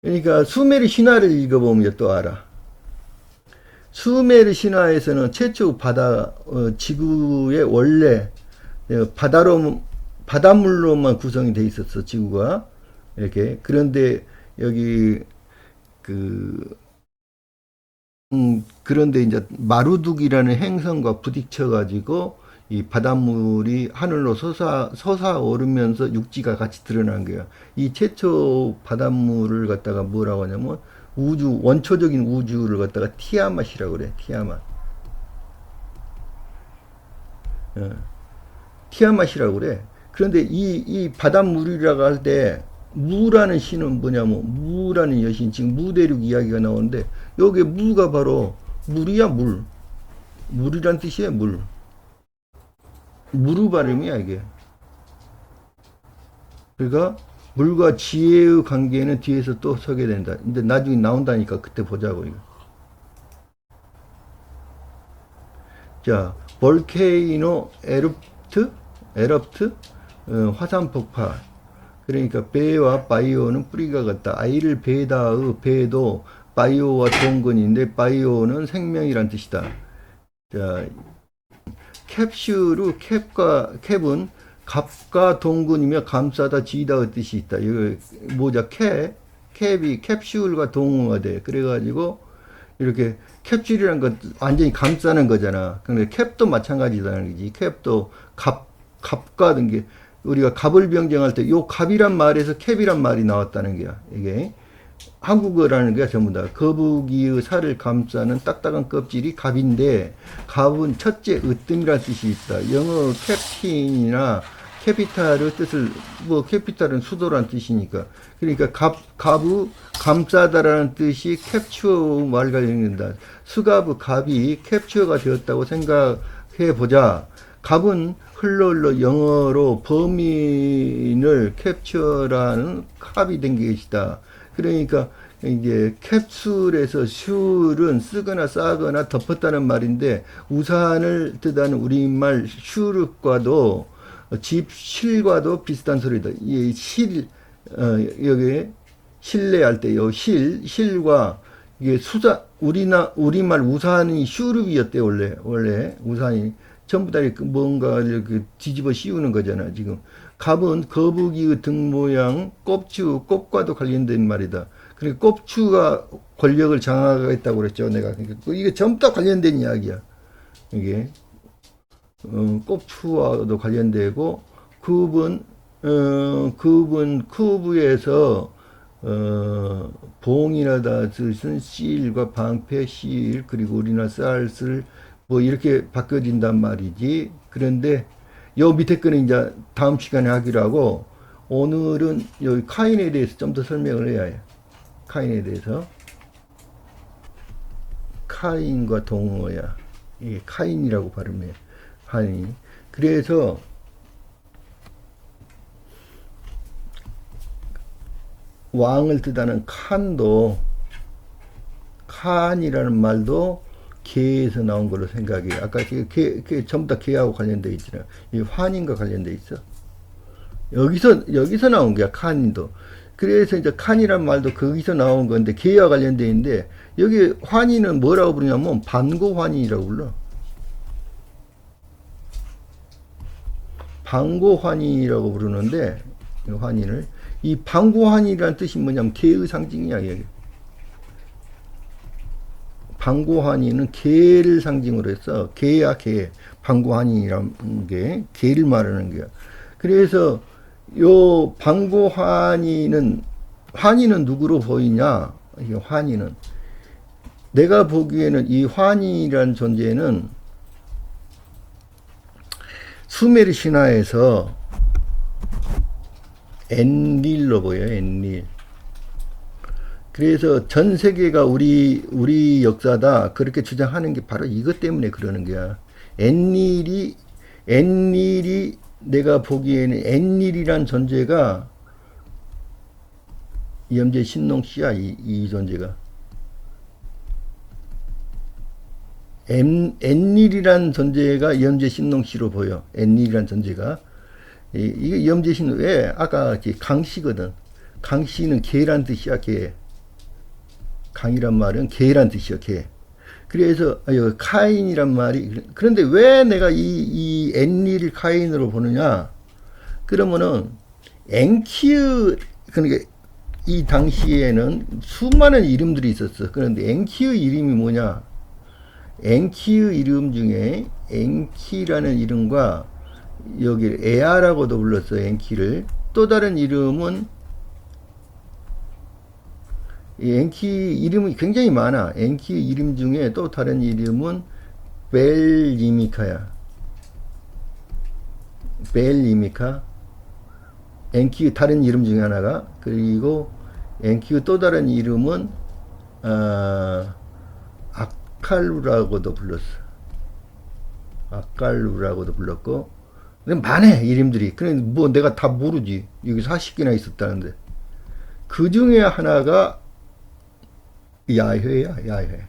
그러니까 수메르 신화를 읽어보면 또 알아. 수메르 신화에서는 최초 지구의 원래 바닷물로만 구성이 돼 있었어 지구가 이렇게. 그런데 여기 그런데 이제 마루둑이라는 행성과 부딪혀 가지고 이 바닷물이 하늘로 솟아오르면서 육지가 같이 드러난 거야. 이 최초 바닷물을 갖다가 뭐라고 하냐면 원초적인 우주를 갖다가 티아맛이라고 그래. 티아맛. 티아맛이라고 그래. 그런데 이 바닷물이라고 할 때 무라는 신은 뭐냐면 무라는 여신, 지금 무대륙 이야기가 나오는데 여기 무가 바로 물이야 물. 물이란 뜻이야 물. 무르 발음이야 이게. 그러니까 물과 지혜의 관계는 뒤에서 또 서게 된다. 근데 나중에 나온다니까 그때 보자고 이거. 자, 볼케이노 에럽트 화산 폭발. 그러니까 배와 바이오는 뿌리가 같다. 아이를 베다의 배도 바이오와 동근인데 바이오는 생명이란 뜻이다. 자, 캡은 갑과 동근이며 감싸다 지다의 뜻이 있다. 이거 뭐자 캡이 캡슐과 동어가 돼. 그래가지고 이렇게 캡슐이라는 건 완전히 감싸는 거잖아. 근데 캡도 마찬가지다는 거지. 캡도 갑과 등 게 우리가 갑을 병정할 때 요 갑이란 말에서 캡이란 말이 나왔다는 거야. 이게 한국어라는 거야 전부 다. 거북이의 살을 감싸는 딱딱한 껍질이 갑인데 갑은 첫째 으뜸이라는 뜻이 있다. 영어 캡틴이나 캐피탈의 뜻을, 뭐 캐피탈은 수도란 뜻이니까, 그러니까 갑의 감싸다라는 뜻이 캡처 말과 연결된다. 수갑의 갑이 캡처가 되었다고 생각해 보자. 갑은 흘러 영어로 범인을 캡처라는 갑이 된 것이다. 그러니까 이제 캡슐에서 슐은 쓰거나 싸거나 덮었다는 말인데, 우산을 뜻하는 우리말 슈룹과도 집 실과도 비슷한 소리다. 이 실, 여기 실내할 때 요 실과 이게 우리말 우산이 슈룹이었대. 원래 우산이 전부 다 뭔가 이렇게 뒤집어 씌우는 거잖아. 지금 갑은 거북이의 등 모양 꼽과도 관련된 말이다. 그러니까 꼽추가 권력을 장악했다고 그랬죠. 내가 이게 전부 다 관련된 이야기야. 이게 꼽추와도 관련되고, 굽은 쿠브에서 봉이라다 뜻은 실과 방패 실, 그리고 우리나라 쌀을 뭐 이렇게 바뀌어진단 말이지. 그런데 요 밑에 거는 이제 다음 시간에 하기로 하고, 오늘은 여기 카인에 대해서 좀 더 설명을 해야 해. 카인에 대해서. 카인과 동어야. 이게 카인이라고 발음해. 카인. 그래서 왕을 뜻하는 칸이라는 말도 개에서 나온 걸로 생각해. 아까 개 전부 다 개하고 관련돼 있잖아. 이 환인과 관련돼 있어. 여기서 나온 거야, 칸도. 그래서 이제 칸이란 말도 거기서 나온 건데, 개와 관련돼 있는데, 여기 환인은 뭐라고 부르냐면 반고환인이라고 불러. 반고환인이라고 부르는데, 환인을. 이 반고환이라는 뜻이 뭐냐면 개의 상징이야, 여기. 반고환인은 개를 상징으로 해서, 개야, 개. 반고환인이라는 게 개를 말하는 거야. 그래서 요 반고환인은 누구로 보이냐? 이 환인은, 내가 보기에는 이 환인이라는 존재는 수메르 신화에서 엔릴로 보여요. 엔릴. 그래서 전 세계가 우리 역사다 그렇게 주장하는 게 바로 이것 때문에 그러는 거야. 엔릴이 내가 보기에는 엔릴이란 존재가 염제 신농 씨야. 이 존재가. 엔릴이란 존재가 염제 신농 씨로 보여. 엔릴이란 존재가. 이게 염제 신농, 왜? 아까 강씨거든. 강씨는 개란 뜻이야, 개. 강이란 말은 개란 뜻이야, 개. 그래서 카인이란 말이, 그런데 왜 내가 이 엔릴을 카인으로 보느냐? 그러면은 그러니까 이 당시에는 수많은 이름들이 있었어. 그런데 엔키의 이름이 뭐냐? 엔키의 이름 중에 엔키라는 이름과 여기 에아라고도 불렀어. 엔키를. 또 다른 이름은, 엔키 이름이 굉장히 많아. 엔키 이름 중에 또 다른 이름은 벨리미카야. 벨리미카. 엔키 다른 이름 중에 하나가. 그리고 엔키의 또 다른 이름은 아칼루라고도 불렀어. 아칼루라고도 불렀고. 근데 많아, 이름들이. 그래 뭐 내가 다 모르지. 여기 40개나 있었다는데. 그 중에 하나가 야훼야, 야훼.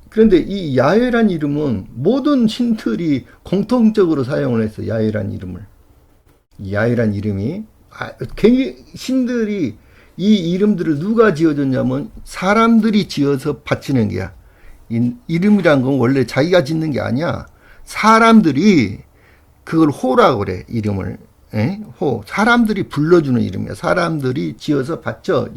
그런데 이 야훼란 이름은 모든 신들이 공통적으로 사용을 했어. 야훼란 이름을. 야훼란 이름이 괜히 신들이 이 이름들을 누가 지어줬냐면 사람들이 지어서 바치는 게야. 이름이란 건 원래 자기가 짓는 게 아니야. 사람들이 그걸 호라고 그래. 이름을. 호. 사람들이 불러주는 이름이야. 사람들이 지어서 바쳐.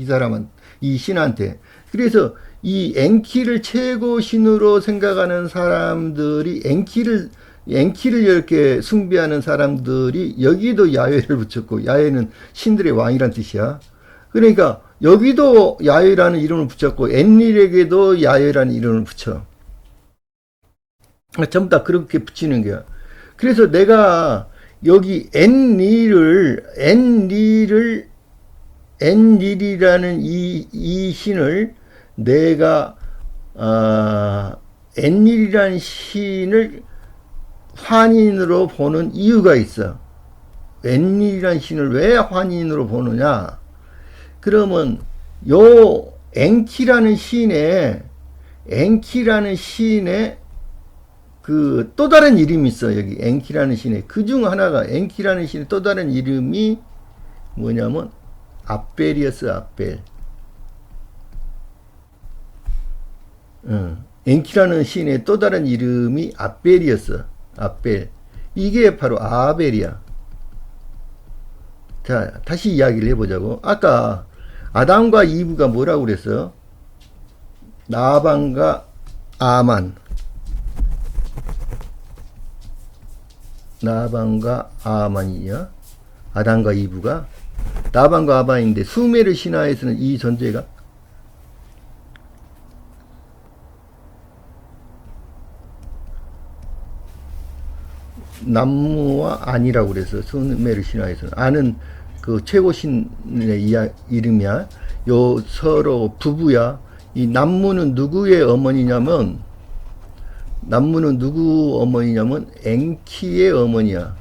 이 신한테. 그래서 이 엔키를 최고 신으로 생각하는 사람들이, 엔키를 이렇게 숭배하는 사람들이 여기도 야훼를 붙였고, 야훼는 신들의 왕이란 뜻이야. 그러니까 여기도 야훼라는 이름을 붙였고, 엔릴에게도 야훼라는 이름을 붙여. 전부 다 그렇게 붙이는 거야. 그래서 내가 여기 엔릴이라는 이 신을 내가 엔릴이라는 신을 환인으로 보는 이유가 있어. 엔릴이라는 신을 왜 환인으로 보느냐? 그러면 요 엔키라는 신의 그 또 다른 이름이 있어. 여기 엔키라는 신의 그 중 하나가 엔키라는 신의 또 다른 이름이 뭐냐면 아벨이었어. 아벨. 엔키라는 신의 또 다른 이름이 아벨이었어. 아벨. 이게 바로 아벨이야. 자, 다시 이야기를 해보자고. 아까 아담과 이브가 뭐라고 그랬어? 나방과 아만. 나방과 아만이야. 아담과 이브가 나방과 아만인데 수메르 신화에서는 이 존재가 남무와 안이라고 그래서 수메르 신화에서는 안은 그 최고 신의 이름이야. 요 서로 부부야. 이 남무는 누구의 어머니냐면 누구 어머니냐면 엔키의 어머니야.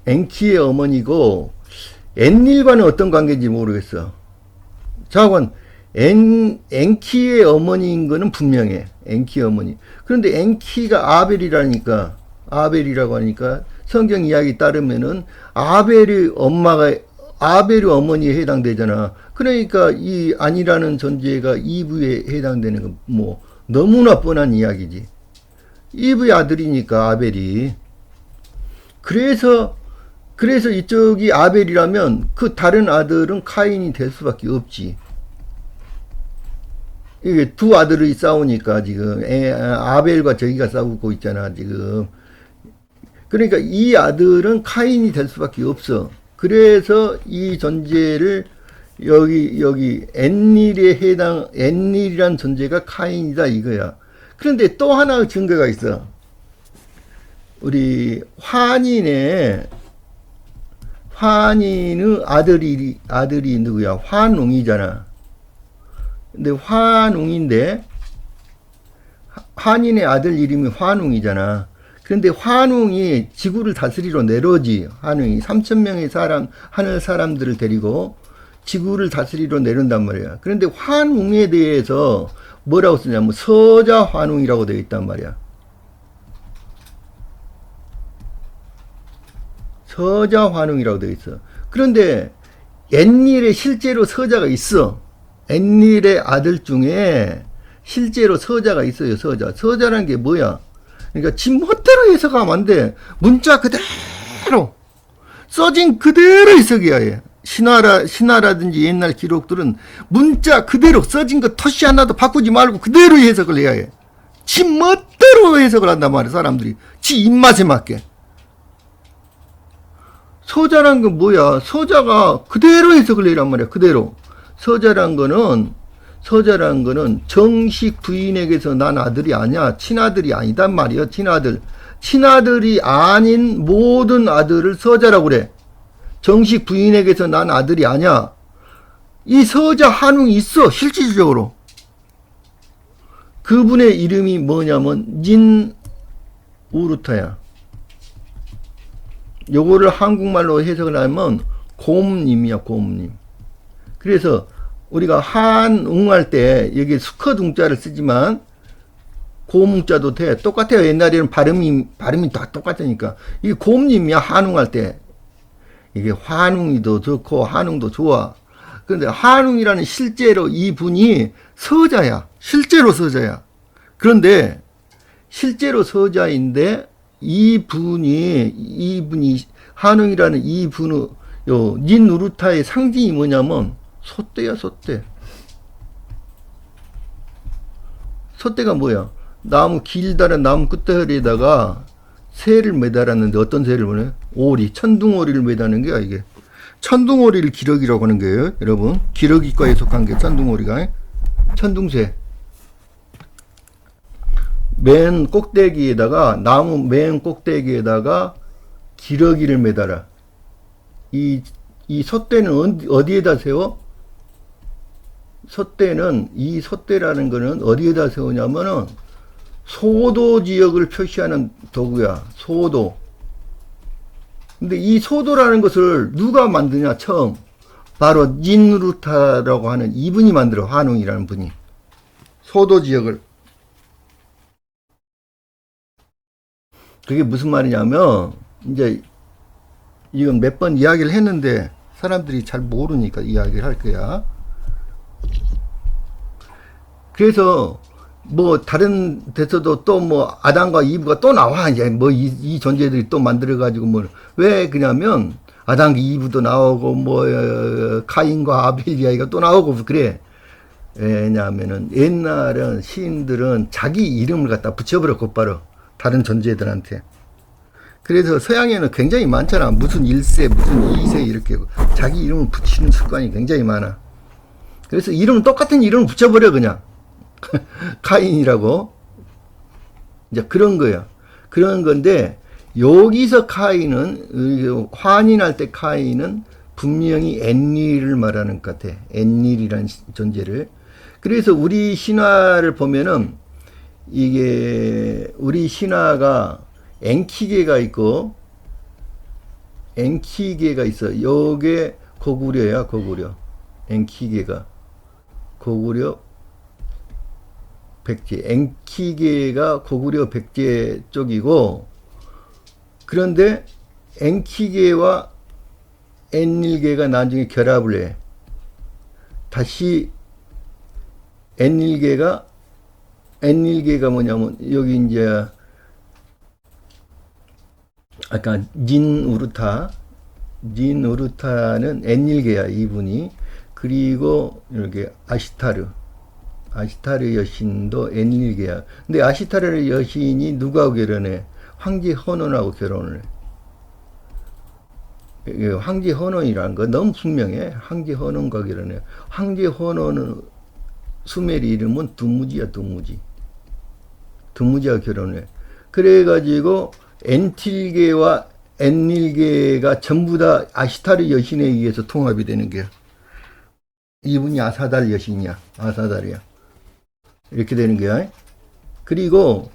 엔키의 어머니고 엔릴과는 어떤 관계인지 모르겠어. 자관 엔키의 어머니인 거는 분명해. 엔키의 어머니. 그런데 엔키가 아벨이라고 하니까 성경 이야기 따르면은 아벨의 어머니에 해당되잖아. 그러니까 이 안이라는 존재가 이브에 해당되는 건 뭐 너무나 뻔한 이야기지. 이브의 아들이니까 아벨이. 그래서 이쪽이 아벨이라면 그 다른 아들은 카인이 될 수밖에 없지. 이게 두 아들이 싸우니까 지금 아벨과 저기가 싸우고 있잖아 지금. 그러니까 이 아들은 카인이 될 수밖에 없어. 그래서 이 존재를 여기 엔릴이란 존재가 카인이다 이거야. 그런데 또 하나 증거가 있어. 우리 환인의 아들이 누구야? 환웅이잖아. 근데 환웅인데 환인의 아들 이름이 환웅이잖아. 그런데 환웅이 지구를 다스리러 내려오지. 환웅이 3,000명의 하늘 사람들을 데리고 지구를 다스리러 내려온단 말이야. 그런데 환웅에 대해서 뭐라고 쓰냐면 서자 환웅이라고 되어 있단 말이야. 서자 환웅이라고 되어 있어. 그런데 엔릴에 실제로 서자가 있어. 엔릴의 아들 중에 실제로 서자가 있어요. 서자라는 게 뭐야? 그러니까 지 멋대로 해석하면 안 돼. 문자 그대로 써진 그대로 해석이야. 얘. 신화라든지 옛날 기록들은 문자 그대로 써진 거 토시 하나도 바꾸지 말고 그대로 해석을 해야 해. 지 멋대로 해석을 한단 말이야. 사람들이 지 입맛에 맞게. 서자란 건 뭐야? 서자가 그대로 해석을 해란 말이야. 그대로. 서자란 거는 정식 부인에게서 난 아들이 아니야. 친아들이 아니단 말이야. 친아들이 아닌 모든 아들을 서자라고 그래. 정식 부인에게서 난 아들이 아니야. 이 서자 한웅이 있어. 실질적으로. 그분의 이름이 뭐냐면 닌 우르타야. 요거를 한국말로 해석을 하면 곰님이야. 곰님. 그래서 우리가 한웅할 때 여기 수컷 웅자를 쓰지만 곰웅자도 돼. 똑같아요. 옛날에는 발음이 다 똑같으니까. 이게 곰님이야. 한웅할 때. 이게 환웅이도 좋고 한웅도 좋아. 그런데 한웅이라는 실제로 이분이 서자야. 실제로 서자야. 그런데 실제로 서자인데 이분이 한웅이라는 이분의 닌 우르타의 상징이 뭐냐면 소떼야. 소떼가 뭐야? 길다란 나무 끝다리에다가 새를 매달았는데 어떤 새를 보내? 오리, 천둥오리를 매다는 게야 이게. 천둥오리를 기러기라고 하는 거예요, 여러분. 기러기과에 속한 게 천둥오리가. 천둥새. 맨 꼭대기에다가, 나무 맨 꼭대기에다가 기러기를 매달아. 이 솥대는 어디에다 세워? 솥대는, 이 솥대라는 거는 어디에다 세우냐면은 소도 지역을 표시하는 도구야. 소도. 근데 이 소도라는 것을 누가 만드냐, 처음. 바로 닌루타라고 하는 이분이 만들어, 한웅이라는 분이. 소도 지역을. 그게 무슨 말이냐면, 이제, 이건 몇 번 이야기를 했는데, 사람들이 잘 모르니까 이야기를 할 거야. 그래서, 뭐, 다른 데서도 또 뭐, 아담과 이브가 또 나와. 이제 뭐, 이 존재들이 또 만들어가지고 뭐, 왜 그냐면, 아담과 이브도 나오고, 뭐, 카인과 아벨 이야기가 또 나오고, 그래. 왜냐하면은, 옛날은 시인들은 자기 이름을 갖다 붙여버려, 곧바로. 다른 존재들한테. 그래서 서양에는 굉장히 많잖아. 무슨 1세, 무슨 2세, 이렇게. 자기 이름을 붙이는 습관이 굉장히 많아. 그래서 이름, 똑같은 이름을 붙여버려, 그냥. 카인이라고. 이제 그런 거야. 그런 건데, 여기서 카인은, 환인할 때 카인은 분명히 엔닐을 말하는 것 같아. 엔닐이라는 존재를. 그래서 우리 신화를 보면은, 이게, 우리 신화가 엔키계가 있고, 엔키계가 있어. 요게 고구려야, 고구려. 엔키계가. 고구려, 백제. 엔키계가 고구려 백제 쪽이고, 그런데 엔키계와 엔닐계가 나중에 결합을 해. 다시 엔닐계가 뭐냐면, 여기 이제, 아까 닌우르타는 엔닐계야, 이분이. 그리고 이렇게 아시타르 여신도 엔닐계야. 근데 아시타르 여신이 누구하고 결혼해? 황제 헌원하고 결혼을 해. 황제 헌원이라는 거 너무 분명해. 황제 헌원과 결혼해. 황제 헌원은 수메리 이름은 두무지야, 두무지. 두무지와 결혼해. 그래가지고 엔틸계와 엔닐계가 전부 다 아시타르 여신에 의해서 통합이 되는 거야. 이분이 아사달 여신이야. 아사달이야. 이렇게 되는 거야. 그리고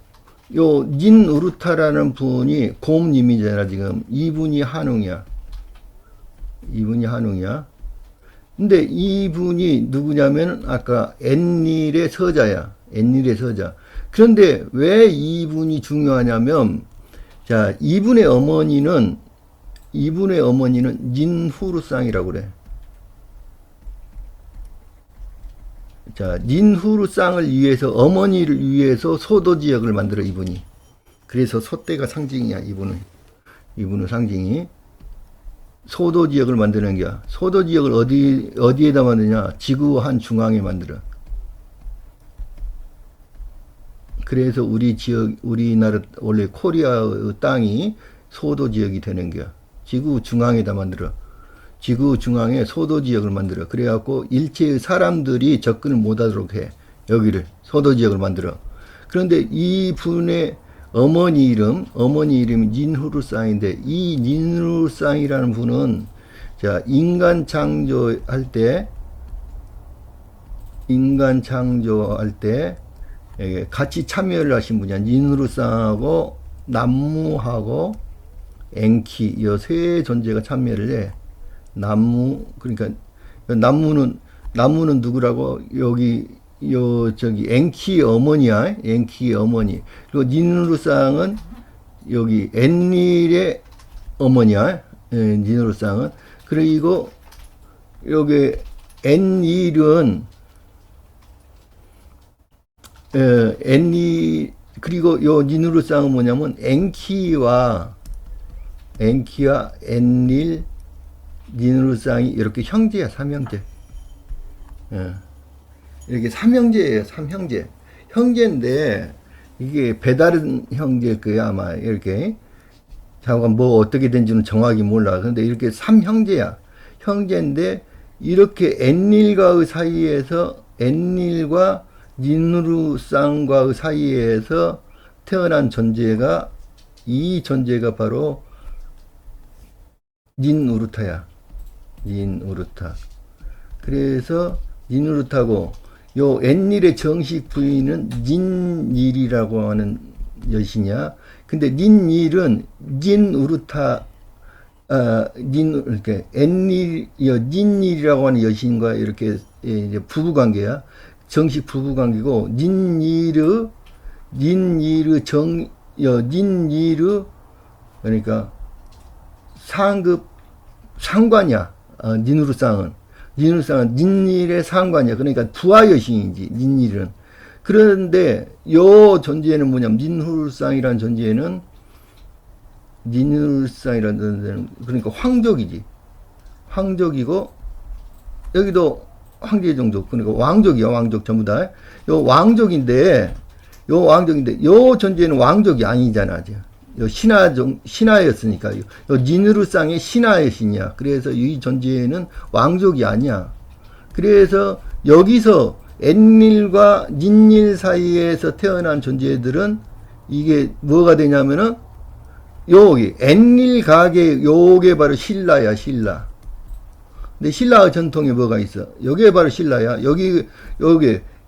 요 닌우르타라는 분이 곰님이잖아, 지금. 이분이 한웅이야. 근데 이분이 누구냐면 아까 엔닐의 서자야. 엔닐의 서자. 그런데 왜 이분이 중요하냐면, 자, 이분의 어머니는 닌후르상이라고 그래. 자, 닌후르상을 위해서, 어머니를 위해서 소도 지역을 만들어, 이분이. 그래서 소떼가 상징이야, 이분은 상징이. 소도 지역을 만드는 거야. 소도 지역을 어디에다 만드냐? 지구 한 중앙에 만들어. 그래서 우리나라, 원래 코리아의 땅이 소도 지역이 되는 거야. 지구 중앙에다 만들어. 지구 중앙에 소도 지역을 만들어. 그래갖고 일체의 사람들이 접근을 못하도록 해. 여기를 소도 지역을 만들어. 그런데 이 분의 어머니 이름이 닌후르상인데, 이 닌후르상이라는 분은, 자, 인간 창조할 때 같이 참여를 하신 분이야. 닌후르상하고 남무하고 엔키, 이 세 존재가 참여를 해. 남무, 그러니까 남무는 누구라고? 저기 엔키 어머니야. 엔키 어머니. 그리고 닌루상은 여기 엔닐의 어머니야. 닌루상은. 그리고 여기 엔닐은 그리고 요 닌루상은 뭐냐면 엔키와 엔닐, 닌루상이 이렇게 형제야, 삼형제. 이렇게 삼형제예요, 삼형제. 형제인데, 이게 배다른 형제일 거야, 아마, 이렇게. 잠깐 뭐 어떻게 된지는 정확히 몰라. 근데 이렇게 삼형제야. 형제인데, 이렇게 엔닐과의 사이에서, 엔닐과 닌루상과의 사이에서 태어난 존재가, 이 존재가 바로 닌우르타야. 닌우르타. 그래서 닌우르타고, 요 엔닐의 정식 부인은 닌일이라고 하는 여신이야. 근데 닌일은 닌우르타, 이렇게 엔닐, 닌일이라고 하는 여신과 이렇게 이제 부부 관계야. 정식 부부 관계고, 닌일르 그러니까 상급 상관이야. 닌우르상은 닌일의 상관이야. 그러니까 부하 여신이지, 닌일은. 그런데 요 존재는 뭐냐면, 닌후르상이라는 존재는 그러니까 황족이지. 황족이고, 여기도 황제의 종족, 그러니까 왕족이야. 왕족 전부 다. 요 왕족인데 요 존재는 왕족이 아니잖아. 요 신하였으니까. 요 니누르상의 신하의 신이야. 그래서 이 존재는 왕족이 아니야. 그래서 여기서 엔닐과 닌닐 사이에서 태어난 존재들은 이게 뭐가 되냐면은, 여기 엔닐 가게, 요게 바로 신라야, 신라. 근데 신라 전통에 뭐가 있어? 여기에 바로 신라야. 여기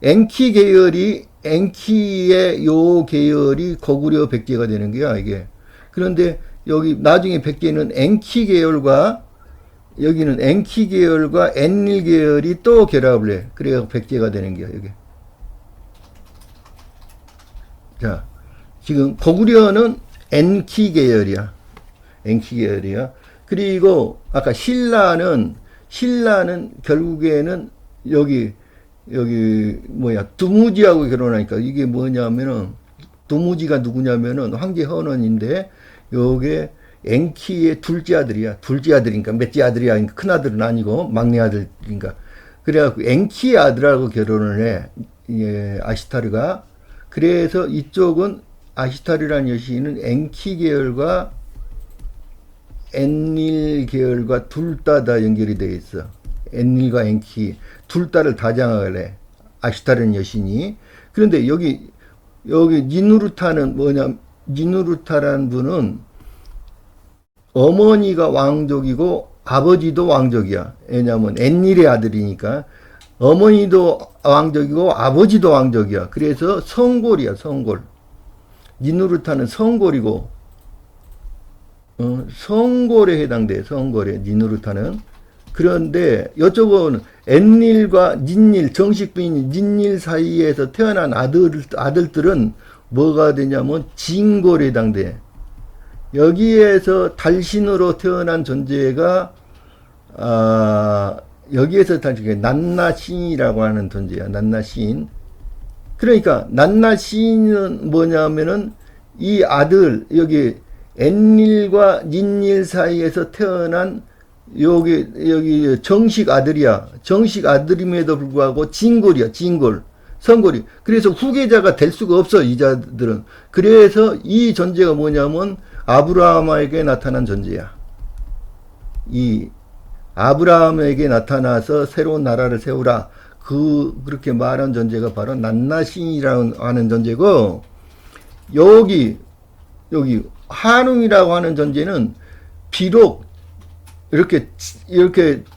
엔키 계열이, 엔키의 요 계열이 고구려 백제가 되는 거야, 이게. 그런데 여기 나중에 백제는 엔키 계열과, 여기는 엔키 계열과 엔닐 계열이 또 결합을 해. 그래야 백제가 되는 거야, 여기. 자, 지금 고구려는 엔키 계열이야. 엔키 계열이야. 그리고 아까 신라는 결국에는 여기 두무지하고 결혼하니까, 이게 뭐냐면은, 두무지가 누구냐면은 황제 헌원인데, 요게 엔키의 둘째 아들이야. 둘째 아들이니까 몇째 아들이야. 그러니까 큰 아들은 아니고 막내 아들이니까. 그래갖고 엔키의 아들하고 결혼을 해. 예, 아시타르가. 그래서 이쪽은 아시타르라는 여신은 엔키 계열과 엔닐 계열과 둘 다 연결이 되어 있어. 엔닐과 엔키 둘 다를 다 장악을 해. 아시타르는 여신이. 그런데 여기 니누르타는 뭐냐? 니누르타라는 분은 어머니가 왕족이고 아버지도 왕족이야. 왜냐면 엔닐의 아들이니까. 어머니도 왕족이고 아버지도 왕족이야. 그래서 성골이야, 성골. 니누르타는 성골이고, 성골에 해당돼, 성골에, 니누르타는. 그런데 이쪽은 엔닐과 닌닐, 정식 부인 닌닐 사이에서 태어난 아들들은 뭐가 되냐면 진골에 해당돼. 여기에서 달신으로 태어난 존재가, 여기에서 달신, 난나신이라고 하는 존재야, 난나신. 그러니까 난나신은 뭐냐면은 이 아들, 여기 엔닐과 닌닐 사이에서 태어난 여기 정식 아들이야. 정식 아들임에도 불구하고 진골이야, 진골. 성골이. 그래서 후계자가 될 수가 없어, 이 자들은. 그래서 이 존재가 뭐냐면 아브라함에게 나타난 존재야. 이 아브라함에게 나타나서 새로운 나라를 세우라. 그렇게 말한 존재가 바로 난나신이라고 하는 존재고, 여기 한웅이라고 하는 존재는 비록 이렇게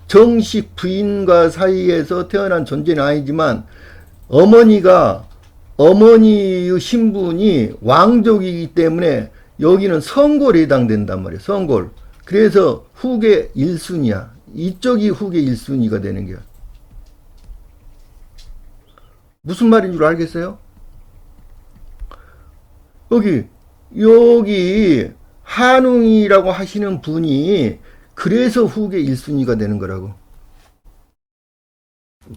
정식 부인과 사이에서 태어난 존재는 아니지만, 어머니의 신분이 왕족이기 때문에 여기는 성골에 해당된단 말이에요. 성골. 그래서 후계 1순위야. 이쪽이 후계 1순위가 되는 거야. 무슨 말인 줄 알겠어요? 여기 한웅이라고 하시는 분이 그래서 후계 1순위가 되는 거라고.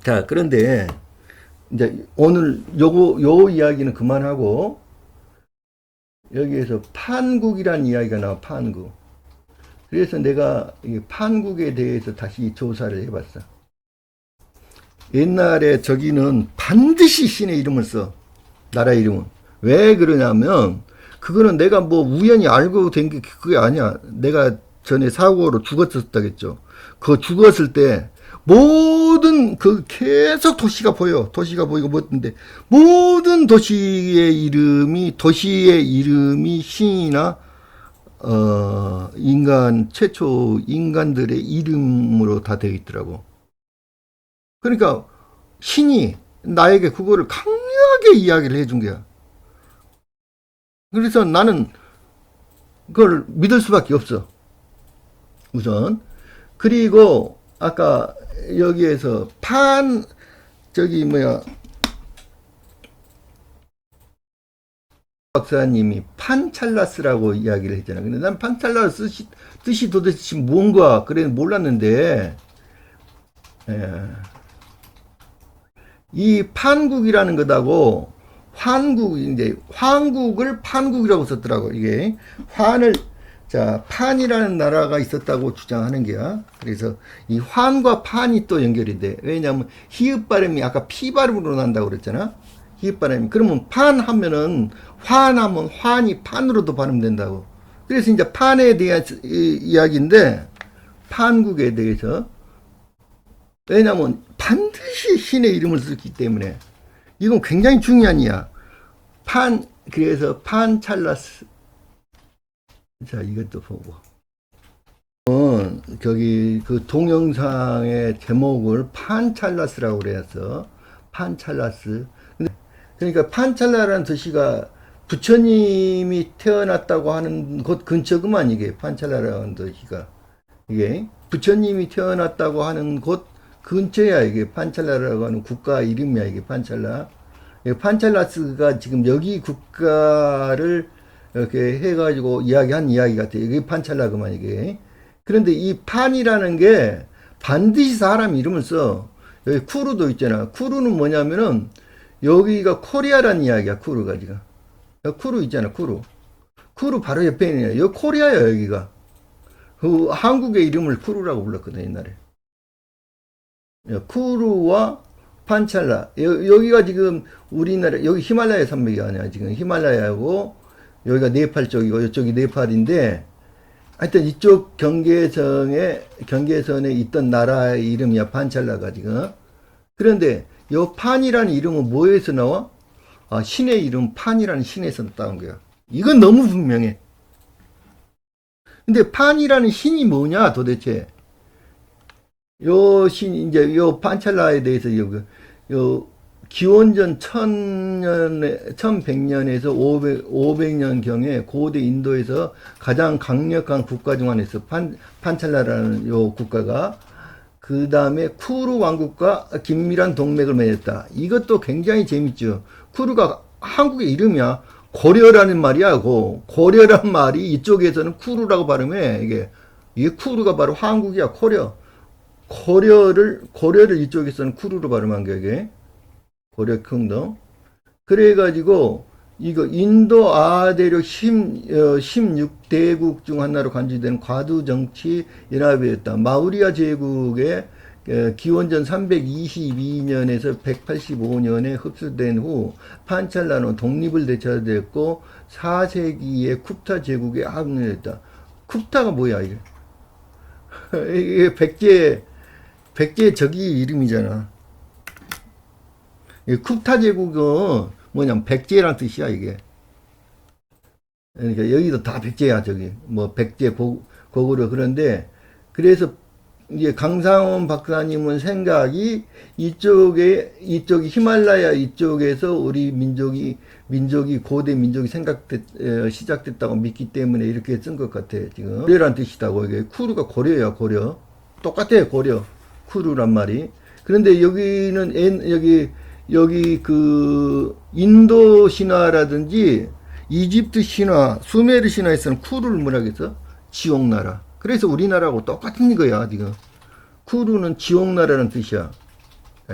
자, 그런데 이제 오늘 요 이야기는 그만하고, 여기에서 판국이라는 이야기가 나와. 판국. 그래서 내가 이 판국에 대해서 다시 조사를 해봤어. 옛날에 저기는 반드시 신의 이름을 써. 나라 이름은. 왜 그러냐면, 그거는 내가 뭐 우연히 알고 된 게 그게 아니야. 내가 전에 사고로 죽었었다겠죠. 그 죽었을 때 모든 그 계속 도시가 보여. 도시가 보이고 뭐든데 모든 도시의 이름이 신이나 최초 인간들의 이름으로 다 되어 있더라고. 그러니까 신이 나에게 그거를 강력하게 이야기를 해준 거야. 그래서 나는 그걸 믿을 수밖에 없어. 우선. 그리고 아까 여기에서 박사님이 판찰라스라고 이야기를 했잖아. 근데 난 판찰라스 뜻이 도대체 뭔가 그래 몰랐는데, 이 판국이라는 것하고 황국을 판국이라고 썼더라고. 이게 판이라는 나라가 있었다고 주장하는 게야. 그래서 이 환과 판이 또 연결이 돼. 왜냐하면 히읗 발음이 아까 피 발음으로 난다고 그랬잖아. 히읗 발음이. 그러면 환하면은 환이 판으로도 발음된다고. 그래서 이제 판에 대한 이야기인데, 판국에 대해서. 왜냐하면 반드시 신의 이름을 쓰기 때문에 이건 굉장히 중요한 이야. 그래서 판찰라스. 자, 이것도 보고. 그 동영상의 제목을 판찰라스라고 그래서 판찰라스. 그러니까 판찰라라는 도시가 부처님이 태어났다고 하는 곳 근처구만. 이게 판찰라라는 도시가 이게 부처님이 태어났다고 하는 곳 근처야. 이게 판찰라라고 하는 국가 이름이야. 이게 판찰라. 판찰라스가 지금 여기 국가를 이렇게 해가지고 이야기한 이야기 같아요. 이게 판찰라그만 이게. 그런데 이 판이라는 게 반드시 사람 이름을 써. 여기 쿠루도 있잖아. 쿠루는 뭐냐면은 여기가 코리아라는 이야기야. 쿠루가 지금. 쿠루 있잖아. 쿠루 바로 옆에 있는 여기 코리아야. 여기가 그 한국의 이름을 쿠루라고 불렀거든 옛날에. 쿠루와 판찰라. 여기가 지금 우리나라 여기 히말라야 산맥이 아니야. 지금 히말라야고 여기가 네팔 쪽이고 이쪽이 네팔인데, 하여튼 이쪽 경계선에 있던 나라의 이름이야. 판찰라가 지금. 그런데 요 판이라는 이름은 뭐에서 나와? 신의 이름 판이라는 신에서 따온 거야. 이건 너무 분명해. 근데 판이라는 신이 뭐냐 도대체? 이제 요 판찰라에 대해서 기원전 1100년에서 500년 경에 고대 인도에서 가장 강력한 국가 중 하나였어. 판찰라라는 요 국가가. 그 다음에 쿠루 왕국과 긴밀한 동맹을 맺었다. 이것도 굉장히 재밌죠. 쿠루가 한국의 이름이야. 고려라는 말이야. 고려란 말이 이쪽에서는 쿠루라고 발음해. 이게 쿠루가 바로 한국이야. 고려를 이쪽에서는 쿠루로 발음한 게 이게. 고려 킹덤. 그래가지고 이거 인도 아대륙 16대국 중 하나로 간주된 과도 정치 연합이었다. 마우리아 제국의 기원전 322년에서 185년에 흡수된 후 판찰라는 독립을 되찾았고 4세기에 쿱타 제국에 합류했다. 쿱타가 뭐야 이게? 이게 백제 적이 이름이잖아. 쿱타 제국은 뭐냐면 백제란 뜻이야 이게. 그러니까 여기도 다 백제야. 저기 뭐 백제 고구려. 그런데 그래서 이제 강상원 박사님은 생각이 이쪽이 히말라야 이쪽에서 우리 민족이 고대 민족이 시작됐다고 믿기 때문에 이렇게 쓴 것 같아. 지금 고려란 뜻이다고. 이게 쿠루가 고려야. 고려 똑같아. 고려 쿠루란 말이. 그런데 여기는 여기 그 인도 신화라든지 이집트 신화, 수메르 신화에서는 쿠루를 뭐라 그랬어? 지옥나라. 그래서 우리나라하고 똑같은 거야 지금. 쿠루는 지옥나라는 뜻이야.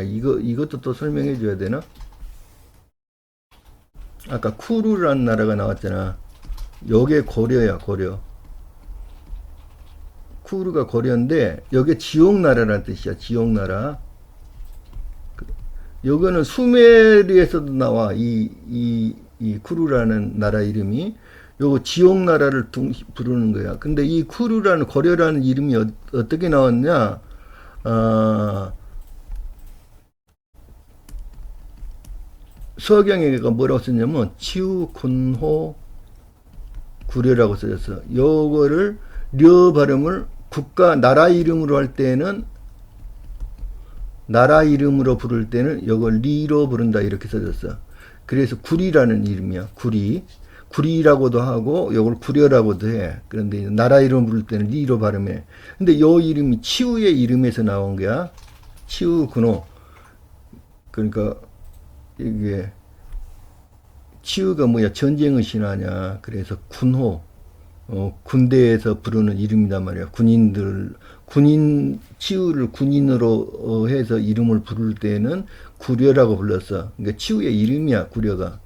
이것도 또 설명해 줘야 되나? 아까 쿠루라는 나라가 나왔잖아. 요게 고려야. 고려. 쿠루가 고려인데 요게 지옥나라라는 뜻이야. 지옥나라. 요거는 수메르에서도 나와. 이 쿠루라는 나라 이름이. 요거 지옥나라를 부르는 거야. 근데 이 쿠루라는 고려라는 이름이 어떻게 나왔냐? 서경에가 뭐라고 썼냐면 치우 군호 구려라고 써졌어. 요거를 려 발음을 국가 나라 이름으로 할 때는 나라 이름으로 부를 때는 요걸 리로 부른다 이렇게 써졌어. 그래서 구리라는 이름이야. 구리라고도 하고 요걸 구려라고도 해. 그런데 나라 이름 부를 때는 리로 발음해. 근데 요 이름이 치우의 이름에서 나온 거야. 치우 군호. 그러니까 이게 치우가 뭐야? 전쟁의 신화냐. 그래서 군호, 군대에서 부르는 이름이단 말이야. 치우를 군인으로 해서 이름을 부를 때는 구려라고 불렀어. 그러니까 치우의 이름이야, 구려가.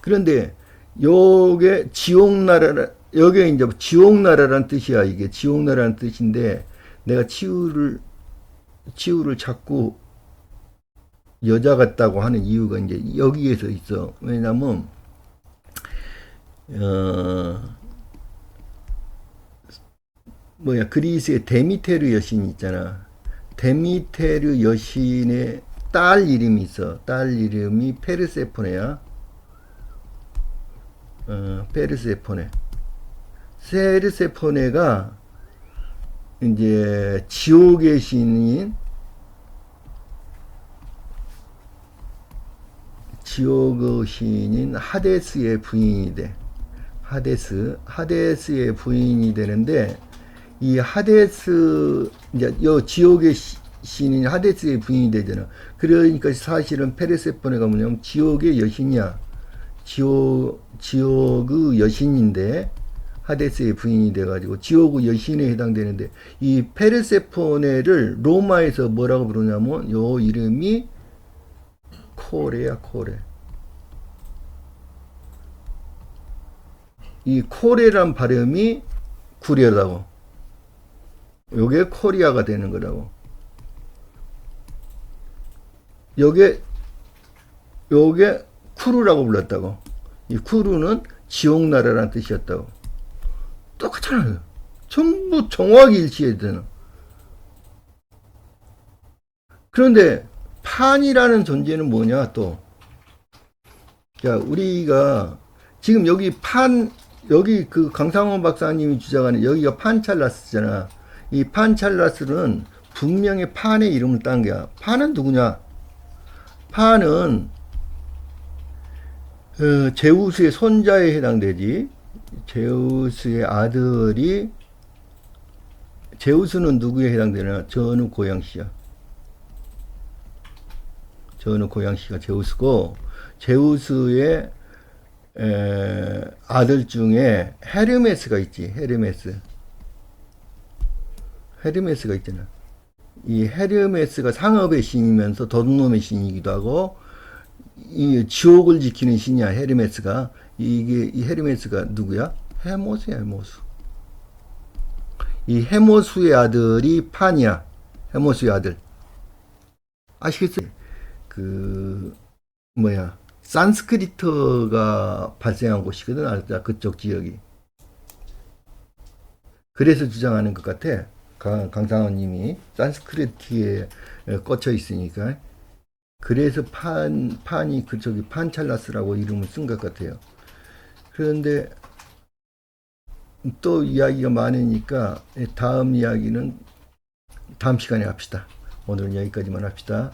그런데 요게 지옥나라, 요게 이제 지옥나라란 뜻이야. 이게 지옥나라는 뜻인데, 내가 치우를 자꾸 여자 같다고 하는 이유가 이제 여기에서 있어. 왜냐면, 그리스의 데미테르 여신 있잖아. 데미테르 여신의 딸 이름이 있어. 딸 이름이 페르세포네야. 페르세포네. 페르세포네가 이제 지옥의 신인 하데스의 부인이 돼. 하데스의 부인이 되는데, 이 하데스, 이제 요 지옥의 신인 하데스의 부인이 되잖아. 그러니까 사실은 페르세포네가 뭐냐면 지옥의 여신이야. 지옥의 여신인데, 하데스의 부인이 돼가지고 지옥의 여신에 해당되는데, 이 페르세포네를 로마에서 뭐라고 부르냐면 요 이름이 코레야, 코레. 이 코레란 발음이 구려라고. 요게 코리아가 되는 거라고. 요게 쿠르라고 불렀다고. 이 쿠르는 지옥나라라는 뜻이었다고. 똑같잖아요. 전부 정확히 일치해야 되는. 그런데 판이라는 존재는 뭐냐 또. 자, 우리가 지금 여기 여기 그 강상원 박사님이 주장하는 여기가 판찰라스잖아. 이 판찰라스는 분명히 판의 이름을 딴 거야. 판은 누구냐? 판은 제우스의 손자에 해당되지. 제우스의 아들이, 제우스는 누구에 해당되나? 전후 고양시야. 전후 고양시가 제우스고, 제우스의 아들 중에 헤르메스가 있지. 헤르메스가 있잖아. 이 헤르메스가 상업의 신이면서 도둑놈의 신이기도 하고, 이 지옥을 지키는 신이야. 헤르메스가. 이 헤르메스가 누구야? 헤모스야. 헤모스. 이 헤모스의 아들이 판이야. 헤모스의 아들. 아시겠어요? 산스크리트가 발생한 곳이거든. 알자, 그쪽 지역이. 그래서 주장하는 것 같아. 강상원님이 산스크리트에 꽂혀 있으니까. 그래서 판이 그쪽이 판찰라스라고 이름을 쓴 것 같아요. 그런데 또 이야기가 많으니까 다음 이야기는 다음 시간에 합시다. 오늘은 여기까지만 합시다.